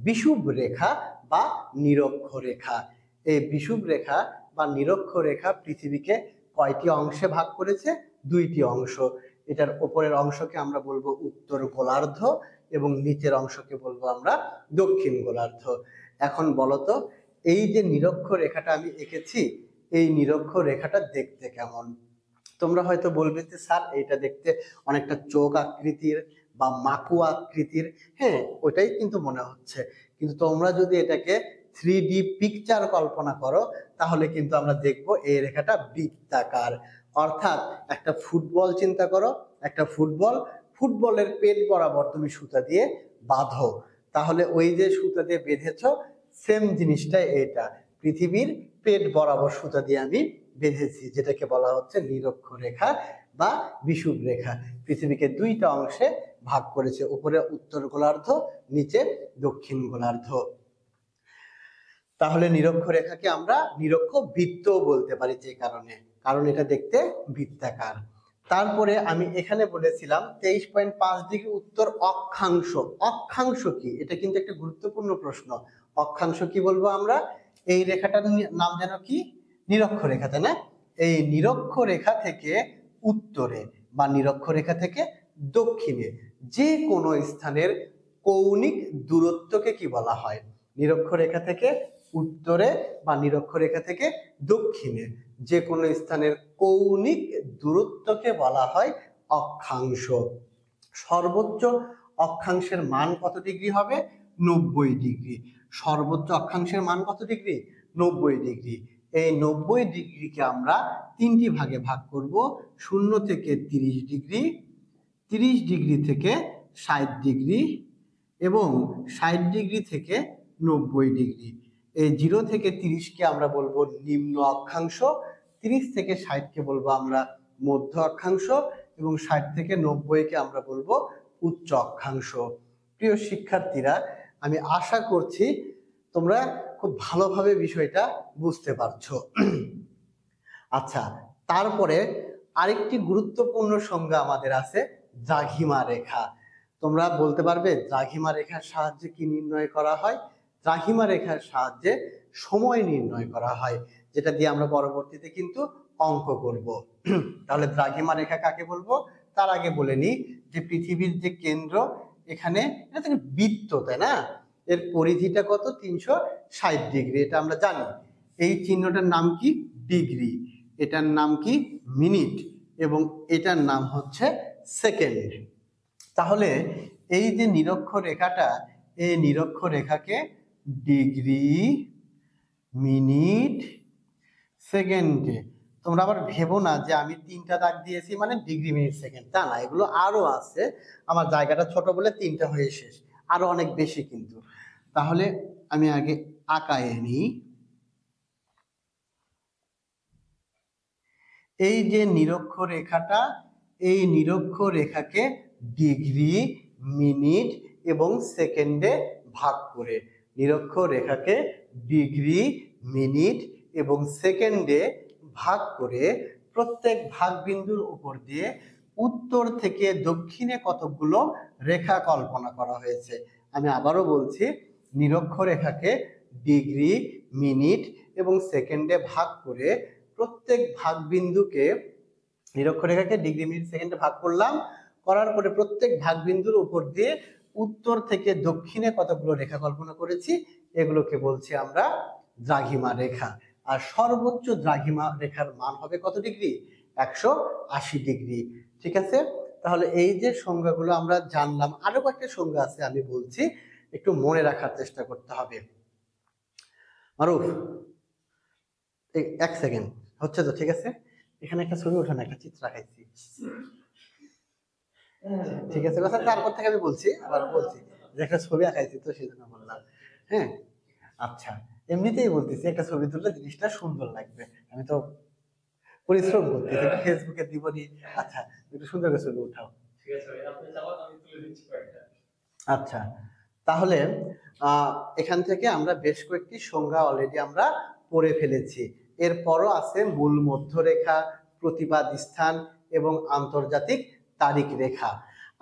বিষুব রেখা বা নিরক্ষরেখা। এই বিষুব রেখা বা নিরক্ষরেখা পৃথিবীকে কয়টি অংশে ভাগ করেছে? 2টি অংশ। এটার উপরের অংশকে আমরা বলবো উত্তর গোলার্ধ এবং নিচের অংশকে বলবো আমরা দক্ষিণ গোলার্ধ। এখন বলতো, এই যে নিরক্ষরেখাটা আমি এঁকেছি, এই নিরক্ষরেখাটা দেখতে কেমন? তোমরা হয়তো বলবে যে স্যার এটা দেখতে অনেকটা চোখ আকৃতির বা মাকু আকৃতির। হ্যাঁ, ওইটাই কিন্তু মনে হচ্ছে, কিন্তু তোমরা যদি এটাকে 3D পিকচার কল্পনা করো তাহলে কিন্তু আমরা দেখবো এই রেখাটা বৃত্তাকার। অর্থাৎ একটা ফুটবল চিন্তা করো, একটা ফুটবলের পেট বরাবর তুমি সুতা দিয়ে বাঁধো, তাহলে ওই যে সুতা দিয়ে বেঁধেছো সেম জিনিসটাই এটা, পৃথিবীর পেট বরাবর সুতা দিয়ে আমি বেঁধেছি, যেটাকে বলা হচ্ছে নিরক্ষরেখা বা বিষুব রেখা। পৃথিবীকে 2টা অংশে ভাগ করেছে, উপরে উত্তর গোলার্ধ, নিচে দক্ষিণ গোলার্ধ। তাহলে নিরক্ষরেখাকে আমরা নিরক্ষ বৃত্তও বলতে পারি, যে কারণ এটা দেখতে বৃত্তাকার। তারপরে আমি এখানে বলেছিলাম 23.5 ডিগ্রি উত্তর অক্ষাংশ। অক্ষাংশ কি? এটা কিন্তু একটা গুরুত্বপূর্ণ প্রশ্ন। অক্ষাংশ কি বলবো আমরা? এই রেখাটার নাম যেন কি? নিরক্ষরেখা, তাই না? এই নিরক্ষরেখা থেকে উত্তরে বা নিরক্ষরেখা থেকে দক্ষিণে যে কোনো স্থানের কৌণিক দূরত্বকে কি বলা হয়? নিরক্ষরেখা থেকে উত্তরে বা নিরক্ষরেখা থেকে দক্ষিণে যে কোনো স্থানের কৌণিক দূরত্বকে বলা হয় অক্ষাংশ। সর্বোচ্চ অক্ষাংশের মান কত ডিগ্রি হবে? 90 ডিগ্রি। সর্বোচ্চ অক্ষাংশের মান কত ডিগ্রি? 90 ডিগ্রি। এই 90 ডিগ্রিকে আমরা তিনটি ভাগে ভাগ করব, 0 থেকে 30 ডিগ্রি, 30 ডিগ্রি থেকে 60 ডিগ্রি এবং 60 ডিগ্রি থেকে 90 ডিগ্রি। এই 0 থেকে 30-কে আমরা বলবো নিম্ন অক্ষাংশ, 30 থেকে 60-কে বলবো আমরা মধ্য অক্ষাংশ এবং 60 থেকে 90-কে আমরা বলবো উচ্চ অক্ষাংশ। প্রিয় শিক্ষার্থীরা, আমি আশা করছি তোমরা খুব ভালোভাবে বিষয়টা বুঝতে পারছো। আচ্ছা, তারপরে আরেকটি গুরুত্বপূর্ণ সংজ্ঞা আমাদের আছে, দ্রাঘিমা রেখা। তোমরা বলতে পারবে দ্রাঘিমা রেখার সাহায্যে কি নির্ণয় করা হয়? দ্রাঘিমা রেখার সাহায্যে সময় নির্ণয় করা হয়, যেটা দিয়ে আমরা পরবর্তীতে কিন্তু অঙ্ক করব। তাহলে দ্রাঘিমা রেখা কাকে বলবো? তার আগে বলে নিই যে পৃথিবীর যে কেন্দ্র, এখানে এটা থেকে বৃত্ত, তাই না? এর পরিধিটা কত? 360 ডিগ্রি, এটা আমরা জানি। এই চিহ্নটার নাম কি? ডিগ্রি। এটার নাম কি? মিনিট। এবং এটার নাম হচ্ছে সেকেন্ড। তাহলে এই যে নিরক্ষরেখাটা, এই নিরক্ষরেখাকে ডিগ্রি, মিনিট, সেকেন্ডে, তোমরা আবার ভেবো না যে আমি 3টা দাগ দিয়েছি মানে ডিগ্রি, মিনিট, সেকেন্ড, তা না, এগুলো আরো আছে। আমার জায়গাটা ছোট বলে 3টা হয়ে শেষ, আরো অনেক বেশি কিন্তু। তাহলে আমি আগে আঁকায়ে নিই। এই যে নিরক্ষরেখাটা, এই নিরক্ষরেখাকে ডিগ্রি, মিনিট এবং সেকেন্ডে ভাগ করে, নিরক্ষরেখাকে ডিগ্রি, মিনিট এবং সেকেন্ডে ভাগ করে প্রত্যেক ভাগ বিন্দুর উপর দিয়ে উত্তর থেকে দক্ষিণে কতগুলো রেখা কল্পনা করা হয়েছে। আমি আবারও বলছি, নিরক্ষরেখাকে ডিগ্রি, মিনিট এবং সেকেন্ডে ভাগ করে প্রত্যেক ভাগ বিন্দুকে, নিরক্ষরেখাকে ডিগ্রি, মিনিট, সেকেন্ডে ভাগ করলাম, করার পরে প্রত্যেক ভাগ বিন্দুর উপর দিয়ে উত্তর থেকে দক্ষিণে কতগুলো রেখা কল্পনা করেছি, এগুলোকে বলছি আমরা দ্রাঘিমা রেখা। আর সর্বোচ্চ দ্রাঘিমা রেখার মান হবে কত ডিগ্রি? 180 ডিগ্রি। ঠিক আছে? তাহলে এই যে সংজ্ঞাগুলো আমরা জানলাম, আরো কয়েকটা সংজ্ঞা আছে, আমি বলছি, একটু মনে রাখার চেষ্টা করতে হবে। মারুফ, 1 সেকেন্ড, হচ্ছে তো? ঠিক আছে, এখানে একটা ছবি ওঠানো, একটা চিত্র আঁকাইছি। ঠিক আছে, কথা তারপর থেকে আমি বলছি, আবার বলছি যে একটা ছবি আঁকাইছি, তো সেই জন্য বললাম। হ্যাঁ, আচ্ছা, এমনিতেই বলতেছি একটা ছবি তুললে জিনিসটা সুন্দর লাগবে, আমি তো পরিশ্রম করতেছি, ফেসবুকে দিবনি। আচ্ছা, একটু সুন্দর করে ছবি উঠাও। ঠিক আছে ভাই, আপনি চালান, আমি তুলে দিচ্ছি কয়েকটা। আচ্ছা, তাহলে এখান থেকে আমরা বেশ কয়েকটি সংজ্ঞা অলরেডি আমরা পড়ে ফেলেছি। এরপরও আছে মূল মধ্যরেখা, প্রতিপাদ স্থান এবং আন্তর্জাতিক তারিখ রেখা।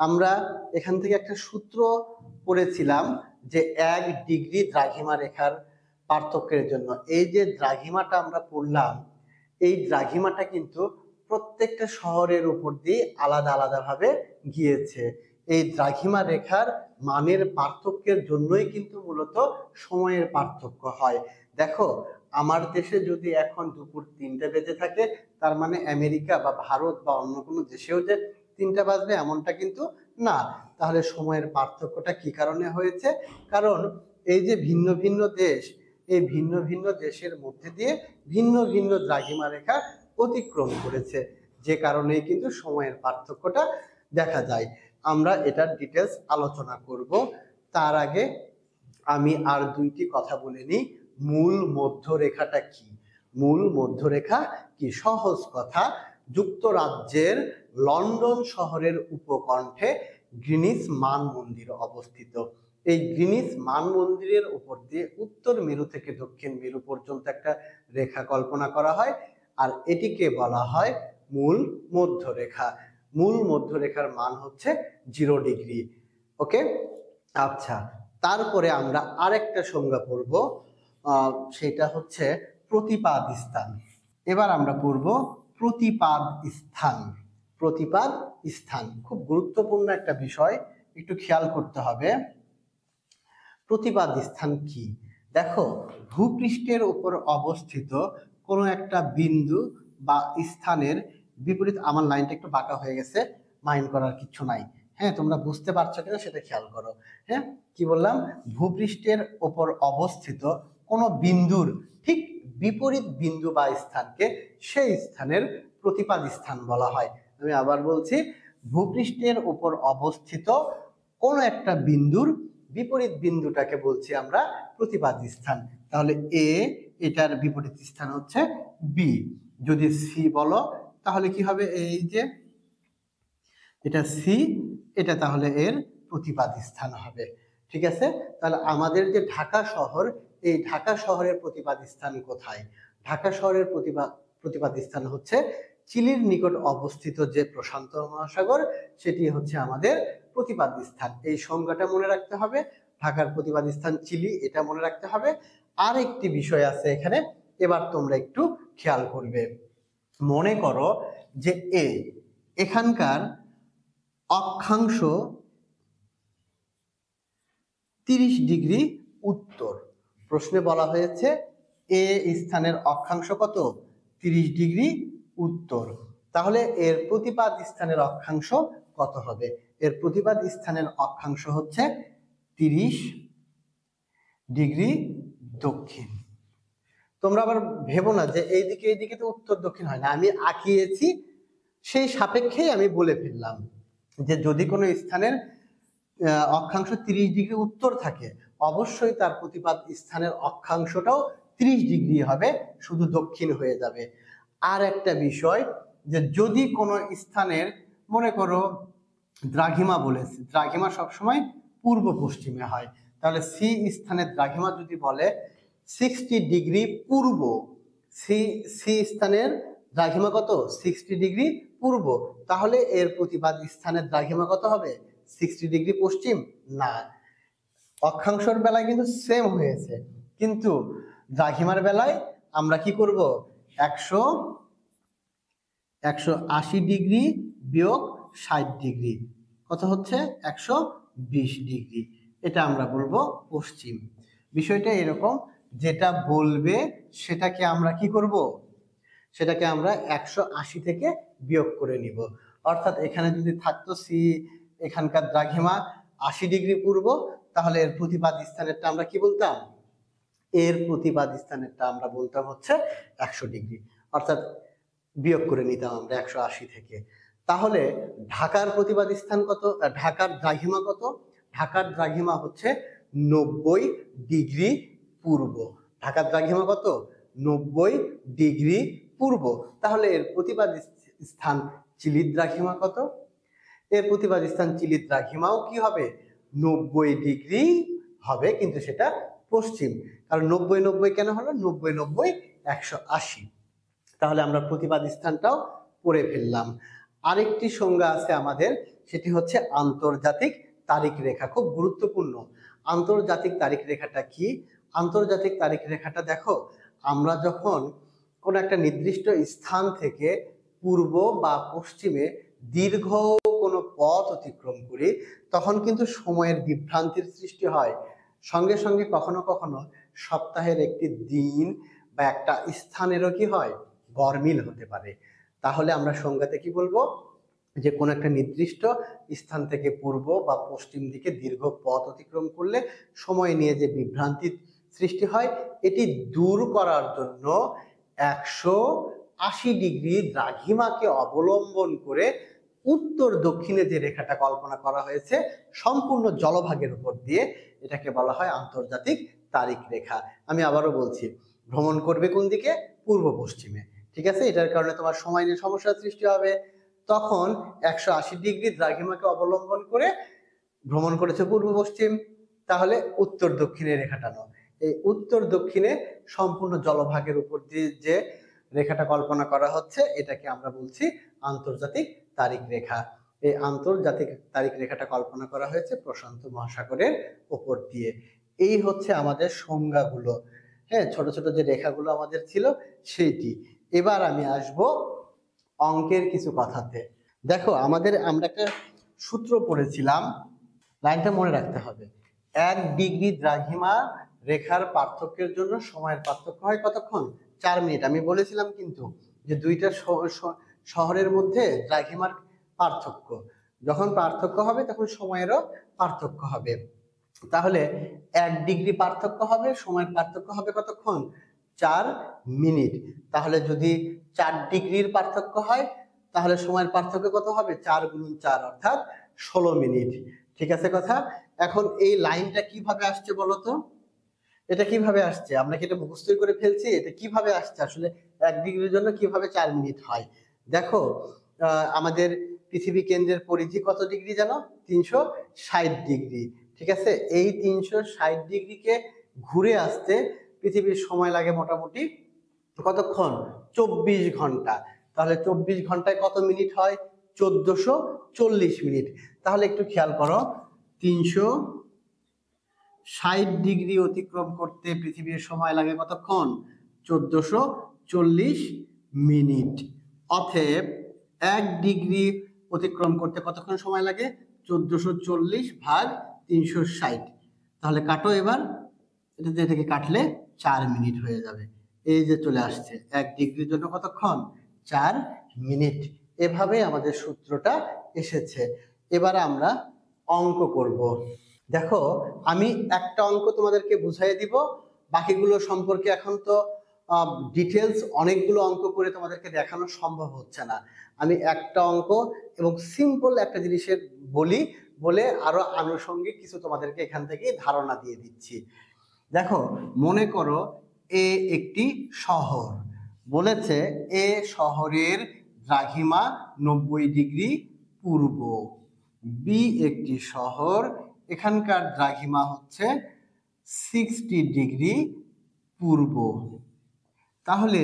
আমরা এখান থেকে একটা সূত্র পড়েছিলাম যে 1 ডিগ্রি দ্রাঘিমা রেখার পার্থক্যের জন্য। এই যে দ্রাঘিমাটা আমরা পড়লাম, এই দ্রাঘিমাটা কিন্তু প্রত্যেকটা শহরের উপর দিয়ে আলাদা আলাদা ভাবে গিয়েছে। এই দ্রাঘিমা রেখার মানের পার্থক্যের জন্যই কিন্তু মূলত সময়ের পার্থক্য হয়। দেখো, আমার দেশে যদি এখন দুপুর 3টা বেজে থাকে, তার মানে আমেরিকা বা ভারত বা অন্য কোনো দেশেও যে 3টা বাজবে এমনটা কিন্তু না। তাহলে সময়ের পার্থক্যটা কি কারণে হয়েছে? কারণ এই যে ভিন্ন ভিন্ন দেশ, এই ভিন্ন ভিন্ন দেশের মধ্যে দিয়ে ভিন্ন ভিন্ন দ্রাঘিমা রেখা অতিক্রম করেছে, যে কারণেই কিন্তু সময়ের পার্থক্যটা দেখা যায়। আমরা এটার ডিটেলস আলোচনা করব। তার আগে আমি আর 2টি কথা বলে নিই। মূল মধ্যরেখাটা কি? মূল মধ্যরেখা কি? সহজ কথা, যুক্তরাজ্যের লন্ডন শহরের উপকণ্ঠে গ্রিনিচ মান মন্দির অবস্থিত। এই গ্রিনিচ মান মন্দিরের উপর দিয়ে উত্তর মেরু থেকে দক্ষিণ মেরু পর্যন্ত একটা রেখা কল্পনা করা হয়, আর এটিকে বলা হয় মূল মধ্যরেখা। মূল মধ্যরেখার মান হচ্ছে 0 ডিগ্রি। ওকে, আচ্ছা, তারপরে আমরা আরেকটা সংজ্ঞা পড়ব, সেটা হচ্ছে প্রতিপাদ স্থান। এবার আমরা পড়ব প্রতিপাদ স্থান। প্রতিপাদ স্থান খুব গুরুত্বপূর্ণ একটা বিষয়, একটু খেয়াল করতে হবে। প্রতিপাদ স্থান কি? দেখো, ভূপৃষ্ঠের উপর অবস্থিত কোনো একটা বিন্দু বা স্থানের বিপরীত, আমার লাইনটা একটু বাঁকা হয়ে গেছে, মাইন্ড করার কিছু নাই। হ্যাঁ, তোমরা বুঝতে পারছো কিনা সেটা খেয়াল করো। হ্যাঁ, কি বললাম, ভূপৃষ্ঠের ওপর অবস্থিত কোনো বিন্দুর ঠিক বিপরীত বিন্দু বা স্থানকে সেই স্থানের প্রতিপাদ স্থান বলা হয়। আমি আবার বলছি, ভূপৃষ্ঠের উপর অবস্থিত কোনো একটা বিন্দুর বিপরীত বিন্দুটাকে বলছি আমরা প্রতিপাদ স্থান। তাহলে এ, এটার বিপরীত স্থান হচ্ছে বি। যদি সি বলো তাহলে কি হবে, এই যে এটা সি, এটা তাহলে এর প্রতিপাদ স্থান হবে। ঠিক আছে, তাহলে আমাদের যে ঢাকা শহর, এই ঢাকা শহরের প্রতিপাদ স্থান কোথায়? ঢাকা শহরের প্রতিপাদ স্থান হচ্ছে চিলির নিকট অবস্থিত যে প্রশান্ত মহাসাগর, সেটি হচ্ছে আমাদের প্রতিপাদ স্থান। এই সংজ্ঞাটা মনে রাখতে হবে। ঢাকার প্রতিপাদ স্থান চিলি, এটা মনে রাখতে হবে। আর একটি বিষয় আছে এখানে, এবার তোমরা একটু খেয়াল করবে। মনে করো যে এখানকার অক্ষাংশ 30 ডিগ্রি উত্তর। প্রশ্নে বলা হয়েছে এ স্থানের অক্ষাংশ কত? 30 ডিগ্রি উত্তর। তাহলে এর প্রতিপাদ স্থানের অক্ষাংশ কত হবে? এর প্রতিপাদ স্থানের অক্ষাংশ হচ্ছে 30 ডিগ্রি দক্ষিণ। তোমরা আবার ভেবো না যে এইদিকে তো উত্তর দক্ষিণ হয় না, আমি আঁকিয়েছি সেই সাপেক্ষেই আমি বলে ফেললাম যে যদি কোনো স্থানের অক্ষাংশ 30 ডিগ্রি উত্তর থাকে, অবশ্যই তার প্রতিপাদ স্থানের অক্ষাংশটাও 30 ডিগ্রি হবে, শুধু দক্ষিণ হয়ে যাবে। আর একটা বিষয়, যে যদি কোনো স্থানের, মনে করো দ্রাঘিমা বলেছে, দ্রাঘিমা সবসময় পূর্ব পশ্চিমে হয়, তাহলে সি স্থানের দ্রাঘিমা যদি বলে 60 ডিগ্রি পূর্ব, সি স্থানের দ্রাঘিমা কত? 60 ডিগ্রি পূর্ব। তাহলে এর প্রতিপাদ স্থানের দ্রাঘিমা কত হবে? 60 ডিগ্রি পশ্চিম না। অক্ষাংশের বেলায় কিন্তু সেম হয়েছে, কিন্তু দ্রাঘিমার বেলায় আমরা কি করব? 180 ডিগ্রি বিয়োগ 60 ডিগ্রি কত হচ্ছে? 120 ডিগ্রি। এটা আমরা বলবো পশ্চিম। বিষয়টা এরকম, যেটা বলবে সেটাকে আমরা কি করব? সেটাকে আমরা 180 থেকে বিয়োগ করে নিব। অর্থাৎ এখানে যদি থাকতো সি, এখানকার দ্রাঘিমা 80 ডিগ্রি পূর্ব, তাহলে এর প্রতিপাদ স্থানেরটা আমরা কি বলতাম? এর প্রতিপাদ স্থানেরটা আমরা বলতাম হচ্ছে 100 ডিগ্রি, অর্থাৎ বিয়োগ করে নিতাম আমরা 180 থেকে। তাহলে ঢাকার প্রতিপাদ স্থান কত? ঢাকার দ্রাঘিমা কত? ঢাকার দ্রাঘিমা হচ্ছে 90 ডিগ্রি পূর্ব। ঢাকার দ্রাঘিমা কত? 90 ডিগ্রি পূর্ব। তাহলে এর প্রতিপাদ স্থান চিলির দ্রাঘিমা কত? এর প্রতিপাদ স্থান চিলির দ্রাঘিমাও কি হবে? 90 ডিগ্রি হবে, কিন্তু সেটা পশ্চিম। কারণ 90-90 কেন হলো? 90-90 180। তাহলে আমরা প্রতিপাদ স্থানটাও পড়ে ফেললাম। আরেকটি সংজ্ঞা আছে আমাদের, সেটি হচ্ছে আন্তর্জাতিক তারিখ রেখা। খুব গুরুত্বপূর্ণ। আন্তর্জাতিক তারিখ রেখাটা কি? আন্তর্জাতিক তারিখ রেখাটা দেখো, আমরা যখন কোনো একটা নির্দিষ্ট স্থান থেকে পূর্ব বা পশ্চিমে দীর্ঘ কোনো পথ অতিক্রম করি, তখন কিন্তু সময়ের বিভ্রান্তির সৃষ্টি হয়। সঙ্গে সঙ্গে কখনো কখনো সপ্তাহের একটি দিন বা একটা স্থানেরও কি হয়? গরমিল হতে পারে। তাহলে আমরা সংজ্ঞাতে কি বলবো? যে কোনো একটা নির্দিষ্ট স্থান থেকে পূর্ব বা পশ্চিম দিকে দীর্ঘ পথ অতিক্রম করলে সময় নিয়ে যে বিভ্রান্তির সৃষ্টি হয়, এটি দূর করার জন্য 180 ডিগ্রি দ্রাঘিমাকে অবলম্বন করে উত্তর দক্ষিণে যে রেখাটা কল্পনা করা হয়েছে সম্পূর্ণ জলভাগের উপর দিয়ে, এটাকে বলা হয় আন্তর্জাতিক তারিখ রেখা। আমি আবারও বলছি, ভ্রমণ করবে কোন দিকে? পূর্ব পশ্চিমে। ঠিক আছে, এটার কারণে তোমার সময় নিয়ে সমস্যার সৃষ্টি হবে। তখন 180 ডিগ্রি দ্রাঘিমাকে অবলম্বন করে ভ্রমণ করেছে পূর্ব পশ্চিম, তাহলে উত্তর দক্ষিণে রেখা টানো। এই উত্তর দক্ষিণে সম্পূর্ণ জলভাগের উপর দিয়ে যে রেখাটা কল্পনা করা হচ্ছে, এটাকে আমরা বলছি আন্তর্জাতিক তারিখ রেখা। এই আন্তর্জাতিক তারিখ রেখাটা কল্পনা করা হয়েছে প্রশান্ত মহাসাগরের উপর দিয়ে। এই হচ্ছে আমাদের সংজ্ঞাগুলো। হ্যাঁ, ছোট ছোট যে রেখাগুলো আমাদের ছিল সেইটি। এবার আমি আসব অঙ্কের কিছু কথাতে। দেখো, আমরা একটা সূত্র পড়েছিলাম, লাইনটা মনে রাখতে হবে। 1 ডিগ্রি দ্রাঘিমা রেখার পার্থক্যের জন্য সময়ের পার্থক্য হয় কতক্ষণ? 4 মিনিট। আমি বলেছিলাম কিন্তু যে দুইটা শহরের মধ্যে দ্রাঘিমার পার্থক্য, যখন পার্থক্য হবে তখন সময়েরও পার্থক্য হবে। তাহলে 1 ডিগ্রি পার্থক্য হবে, সময়ের পার্থক্য হবে কতক্ষণ? 4 মিনিট। তাহলে যদি 4 ডিগ্রির পার্থক্য হয় তাহলে সময়ের পার্থক্য কত হবে? 4 গুণন 4 অর্থাৎ 16 মিনিট। ঠিক আছে কথা? এখন এই লাইনটা কিভাবে আসছে বলতো? এটা কিভাবে আসছে? আমরা কি এটা মুখস্থই করে ফেলছি? এটা কিভাবে আসছে আসলে? 1 ডিগ্রির জন্য কিভাবে 4 মিনিট হয়? দেখো, আমাদের পৃথিবী কেন্দ্রের পরিধি কত ডিগ্রি জানো? 360 ডিগ্রি। ঠিক আছে, এই 360 ডিগ্রিকে ঘুরে আসতে পৃথিবীর সময় লাগে মোটামুটি কতক্ষণ? 24 ঘন্টা। তাহলে 24 ঘন্টায় কত মিনিট হয়? 1440 মিনিট। তাহলে একটু খেয়াল করো, 360 ডিগ্রি অতিক্রম করতে পৃথিবীর সময় লাগে কতক্ষণ? 1440 মিনিট। অতএব 1 ডিগ্রি অতিক্রম করতে কতক্ষণ সময় লাগে? 1440/360। তাহলে কাটো এবার, এটা থেকে কাটলে 4 মিনিট হয়ে যাবে। এই যে চলে আসছে, 1 ডিগ্রির জন্য কতক্ষণ? 4 মিনিট। এভাবে আমাদের সূত্রটা এসেছে। এবার আমরা অঙ্ক করব। দেখো, আমি একটা অঙ্ক তোমাদেরকে বুঝাই দিব, বাকিগুলো সম্পর্কে এখন তো ডিটেলস অনেকগুলো অঙ্ক করে তোমাদেরকে দেখানো সম্ভব হচ্ছে না। আমি একটা অঙ্ক এবং সিম্পল একটা জিনিসের বলে আরো আনুষঙ্গিক কিছু তোমাদেরকে এখান থেকে ধারণা দিয়ে দিচ্ছি। দেখো, মনে করো এ একটি শহর। বলেছে এ শহরের দ্রাঘিমা 90 ডিগ্রি পূর্ব। বি একটি শহর, এখানকার দ্রাঘিমা হচ্ছে 60 ডিগ্রি পূর্ব। তাহলে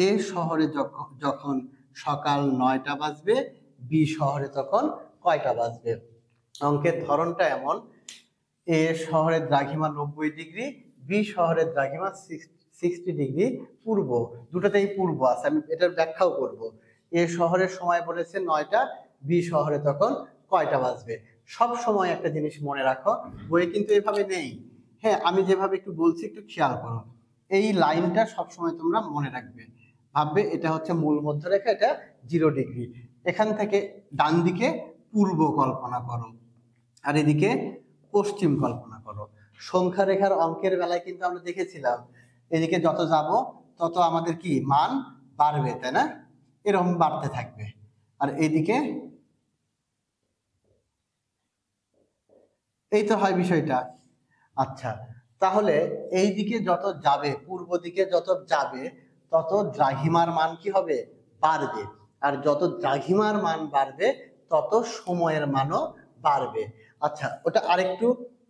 এ শহরে যখন সকাল 9টা বাজবে, বি শহরে তখন কয়টা বাজবে? অঙ্কের ধরনটা এমন, এ শহরের দ্রাঘিমা 90 ডিগ্রি, বি শহরের দ্রাঘিমা 60 ডিগ্রি পূর্ব। দুটোতেই পূর্ব আছে, আমি এটার ব্যাখ্যাও করব। এ শহরের সময় বলেছে 9টা, বি শহরে তখন কয়টা বাজবে? সব সময় একটা জিনিস মনে রাখো, বইয়ে কিন্তু এভাবে নেই। হ্যাঁ, আমি যেভাবে একটু বলছি একটু খেয়াল করো। এই লাইনটা সবসময় তোমরা মনে রাখবে, ভাববে এটা হচ্ছে মূল মধ্যরেখা, এটা 0 ডিগ্রি। এখান থেকে ডান দিকে পূর্ব কল্পনা করো, আর এদিকে পশ্চিম কল্পনা করো। সংখ্যা রেখার অঙ্কের বেলায় কিন্তু আমরা দেখেছিলাম এদিকে যত যাব তত আমাদের কি মান বাড়বে, তাই না? এরকম বাড়তে থাকবে। আর এদিকে এই তো হয় বিষয়টা। আচ্ছা, তাহলে এই দিকে যত যাবে, পূর্ব দিকে যত যাবে তত দ্রাঘিমার মান কি হবে? বাড়বে। আর যত দ্রাঘিমার মান বাড়বে তত সময়ের মানও বাড়বে। আচ্ছা, ওটা আরেকটু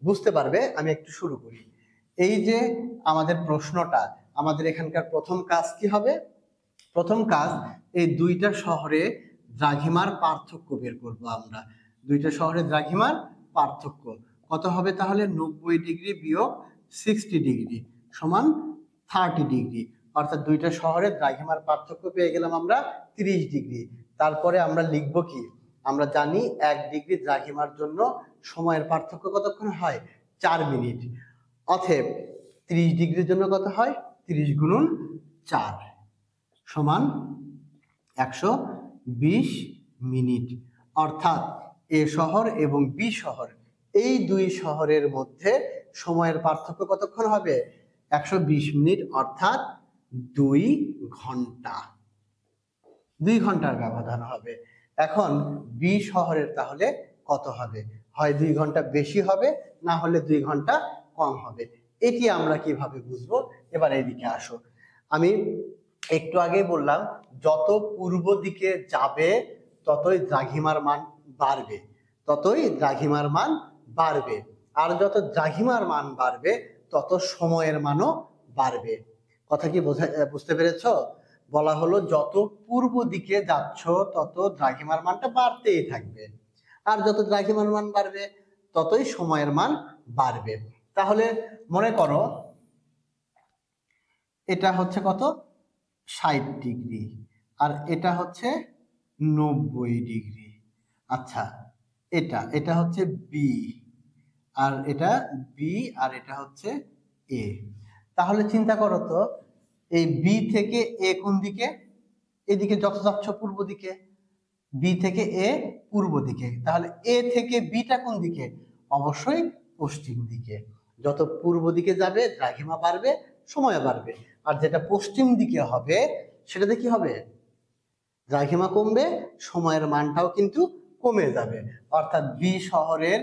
বুঝতে পারবে, আমি একটু শুরু করি। এই যে আমাদের প্রশ্নটা, আমাদের এখানকার প্রথম কাজ কি হবে? প্রথম কাজ, এই দুইটা শহরে দ্রাঘিমার পার্থক্য বের করব আমরা। দুইটা শহরের দ্রাঘিমার পার্থক্য কত হবে? তাহলে 90 ডিগ্রি বিয়োগ 60 ডিগ্রি সমান 30 ডিগ্রি। অর্থাৎ দুইটা শহরের দ্রাঘিমার পার্থক্য পেয়ে গেলাম আমরা 30 ডিগ্রি। তারপরে আমরা লিখব কি? আমরা জানি 1 ডিগ্রি দ্রাঘিমার জন্য সময়ের পার্থক্য কতক্ষণ হয়? 4 মিনিট। অতএব 30 ডিগ্রির জন্য কত হয়? 30 গুণন 4 সমান 120 মিনিট। অর্থাৎ এ শহর এবং বি শহর, এই দুই শহরের মধ্যে সময়ের পার্থক্য কতক্ষণ হবে? 120 মিনিট, অর্থাৎ 2 ঘন্টা। 2 ঘন্টার ব্যবধান হবে। এখন বি শহরের তাহলে কত হবে? হয় 2 ঘন্টা বেশি হবে, না হলে 2 ঘন্টা কম হবে। এটি আমরা কিভাবে বুঝবো? এবার এদিকে আসো। আমি একটু আগেই বললাম, যত পূর্ব দিকে যাবে ততই দ্রাঘিমার মান বাড়বে, ততই দ্রাঘিমার মান বাড়বে। আর যত দ্রাঘিমার মান বাড়বে তত সময়ের মানও বাড়বে। কথা কি বুঝতে পেরেছো? বলা হলো যত পূর্ব দিকে যাচ্ছ তত দ্রাঘিমার মানটা বাড়তেই থাকবে, আর যত দ্রাঘিমার মান বাড়বে ততই সময়ের মান বাড়বে। তাহলে মনে করো এটা হচ্ছে কত? 60 ডিগ্রি, আর এটা হচ্ছে 90 ডিগ্রি। আচ্ছা, এটা হচ্ছে বি, আর এটা বি, আর এটা হচ্ছে এ। তাহলে চিন্তা করো তো, এই বি থেকে এ কোন দিকে? এদিকে যত যাচ্ছ পূর্ব দিকে, বি থেকে এ পূর্ব দিকে, তাহলে এ থেকে বিটা কোন দিকে? অবশ্যই পশ্চিম দিকে। যত পূর্ব দিকে যাবে দ্রাঘিমা বাড়বে, সময় বাড়বে। আর যেটা পশ্চিম দিকে হবে সেটাতে কি হবে? দ্রাঘিমা কমবে, সময়ের মানটাও কিন্তু কমে যাবে। অর্থাৎ বি শহরের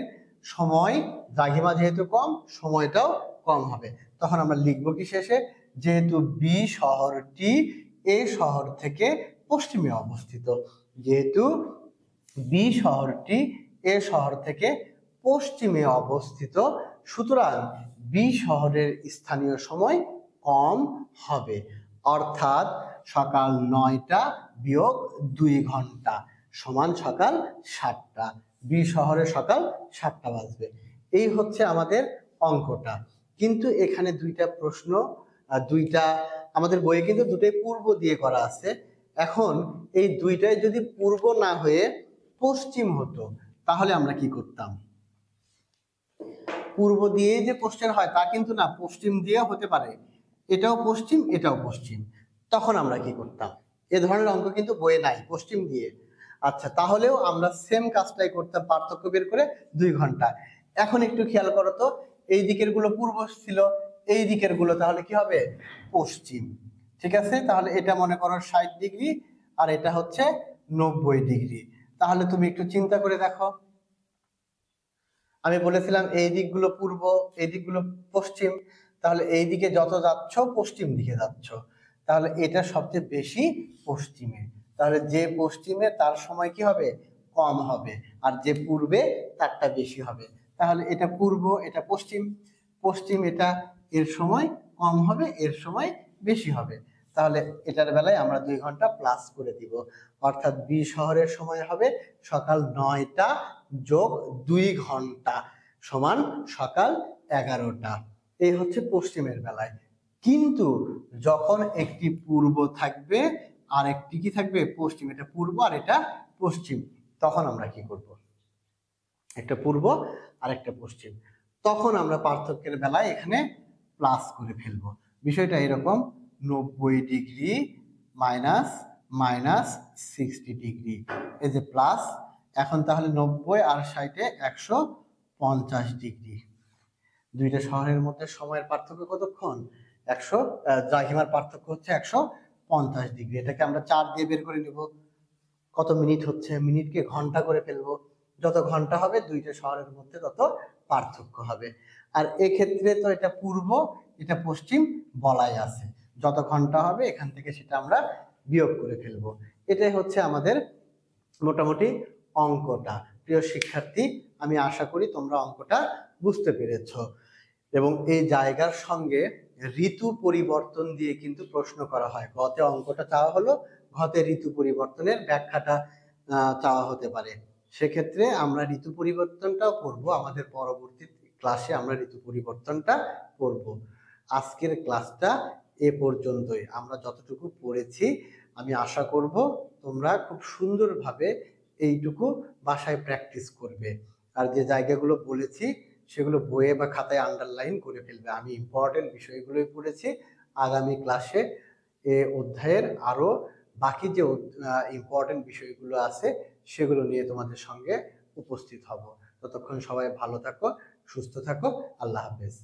সময়, দ্রাঘিমা যেহেতু কম, সময়টাও কম হবে। তখন আমরা লিখবো কি শেষে? যেহেতু বি শহরটি এ শহর থেকে পশ্চিমে অবস্থিত, যেহেতু বি শহরটি এ শহর থেকে পশ্চিমে অবস্থিত, সুতরাং বি শহরের স্থানীয় সময় কম হবে। অর্থাৎ সকাল 9টা বিয়োগ 2 ঘন্টা সমান সকাল 7টা। বি শহরে সকাল 7টা বাজবে। এই হচ্ছে আমাদের অঙ্কটা। কিন্তু এখানে দুইটা প্রশ্ন, দুইটা আমাদের বইয়ে কিন্তু দুটোই পূর্ব দিয়ে করা আছে। এখন এই দুইটাই যদি পূর্ব না হয়ে পশ্চিম হতো তাহলে আমরা কি করতাম? পূর্ব দিয়ে যে কোশ্চেন হয় তা কিন্তু না, পশ্চিম দিয়ে হতে পারে, এটাও পশ্চিম এটাও পশ্চিম। তখন আমরা কি করতাম? এ ধরনের অঙ্ক কিন্তু বইয়ে নাই পশ্চিম দিয়ে। আচ্ছা, তাহলেও আমরা সেম কাজটাই করতাম, পার্থক্য বের করে 2 ঘন্টা। এখন একটু খেয়াল করো তো, এই দিকের গুলো পূর্ব ছিল, এই দিকের গুলো তাহলে কি হবে? পশ্চিম। ঠিক আছে, তাহলে এটা মনে করো 60 ডিগ্রি আর এটা হচ্ছে 90 ডিগ্রি। তাহলে তুমি একটু চিন্তা করে দেখো, আমি বলেছিলাম এই দিকগুলো পূর্ব, এই দিকগুলো পশ্চিম, তাহলে এই দিকে যত যাচ্ছ পশ্চিম দিকে যাচ্ছ, তাহলে এটা সবচেয়ে বেশি পশ্চিমে। তাহলে যে পশ্চিমে তার সময় কি হবে? কম হবে, আর যে পূর্বে তারটা বেশি হবে। তাহলে এটা পূর্ব, এটা পশ্চিম, পশ্চিম এটা এর সময় কম হবে, এর সময় বেশি হবে। তাহলে এটার বেলায় আমরা 2 ঘন্টা প্লাস করে দিব, অর্থাৎ বি শহরের সময় হবে সকাল 9টা যোগ 2 ঘন্টা সমান সকাল 11টা। এই হচ্ছে পশ্চিমের বেলায়। কিন্তু যখন একটি পূর্ব থাকবে আর একটি কি থাকবে? পশ্চিম। এটা পূর্ব আর এটা পশ্চিম, তখন আমরা কি করব? একটা পূর্ব আর একটা পশ্চিম, তখন আমরা পার্থক্যের বেলায় এখানে প্লাস করে ফেলবো। বিষয়টা এরকম, 90 ডিগ্রি মাইনাস মাইনাস 60 ডিগ্রি, এই যে প্লাস। এখন তাহলে 90 আর 60-এ 150 ডিগ্রি। দুইটা শহরের মধ্যে সময়ের পার্থক্য কতক্ষণ? দ্রাঘিমার পার্থক্য হচ্ছে 150 ডিগ্রি। এটাকে আমরা 4 দিয়ে বের করে নিব। কত মিনিট হচ্ছে? মিনিটকে ঘন্টা করে ফেলবো। যত ঘন্টা হবে দুইটা শহরের মধ্যে তত পার্থক্য হবে। আর এক্ষেত্রে তো এটা পূর্ব এটা পশ্চিম বলাই আছে, যত ঘন্টা হবে এখান থেকে সেটা আমরা বিয়োগ করে ফেলবো। এটাই হচ্ছে আমাদের মোটামুটি অঙ্কটা। প্রিয় শিক্ষার্থী, আমি আশা করি তোমরা অঙ্কটা বুঝতে পেরেছো। এবং এই জায়গার সঙ্গে ঋতু পরিবর্তন দিয়ে কিন্তু প্রশ্ন করা হয়। ঘতে অঙ্কটা চাওয়া হলো, ঘতে ঋতু পরিবর্তনের ব্যাখ্যাটা চাওয়া হতে পারে। সেক্ষেত্রে আমরা ঋতু পরিবর্তনটাও পড়বো, আমাদের পরবর্তী ক্লাসে আমরা ঋতু পরিবর্তনটা পড়বো। আজকের ক্লাসটা এ পর্যন্তই। আমরা যতটুকু পড়েছি আমি আশা করব তোমরা খুব সুন্দরভাবে এইটুকু বাসায় প্র্যাকটিস করবে। আর যে জায়গাগুলো বলেছি সেগুলো বইয়ে বা খাতায় আন্ডারলাইন করে ফেলবে। আমি ইম্পর্টেন্ট বিষয়গুলোই পড়েছি। আগামী ক্লাসে এ অধ্যায়ের আরো বাকি যে ইম্পর্টেন্ট বিষয়গুলো আছে সেগুলো নিয়ে তোমাদের সঙ্গে উপস্থিত হব। ততক্ষণ সবাই ভালো থাকো, সুস্থ থাকো। আল্লাহ হাফেজ।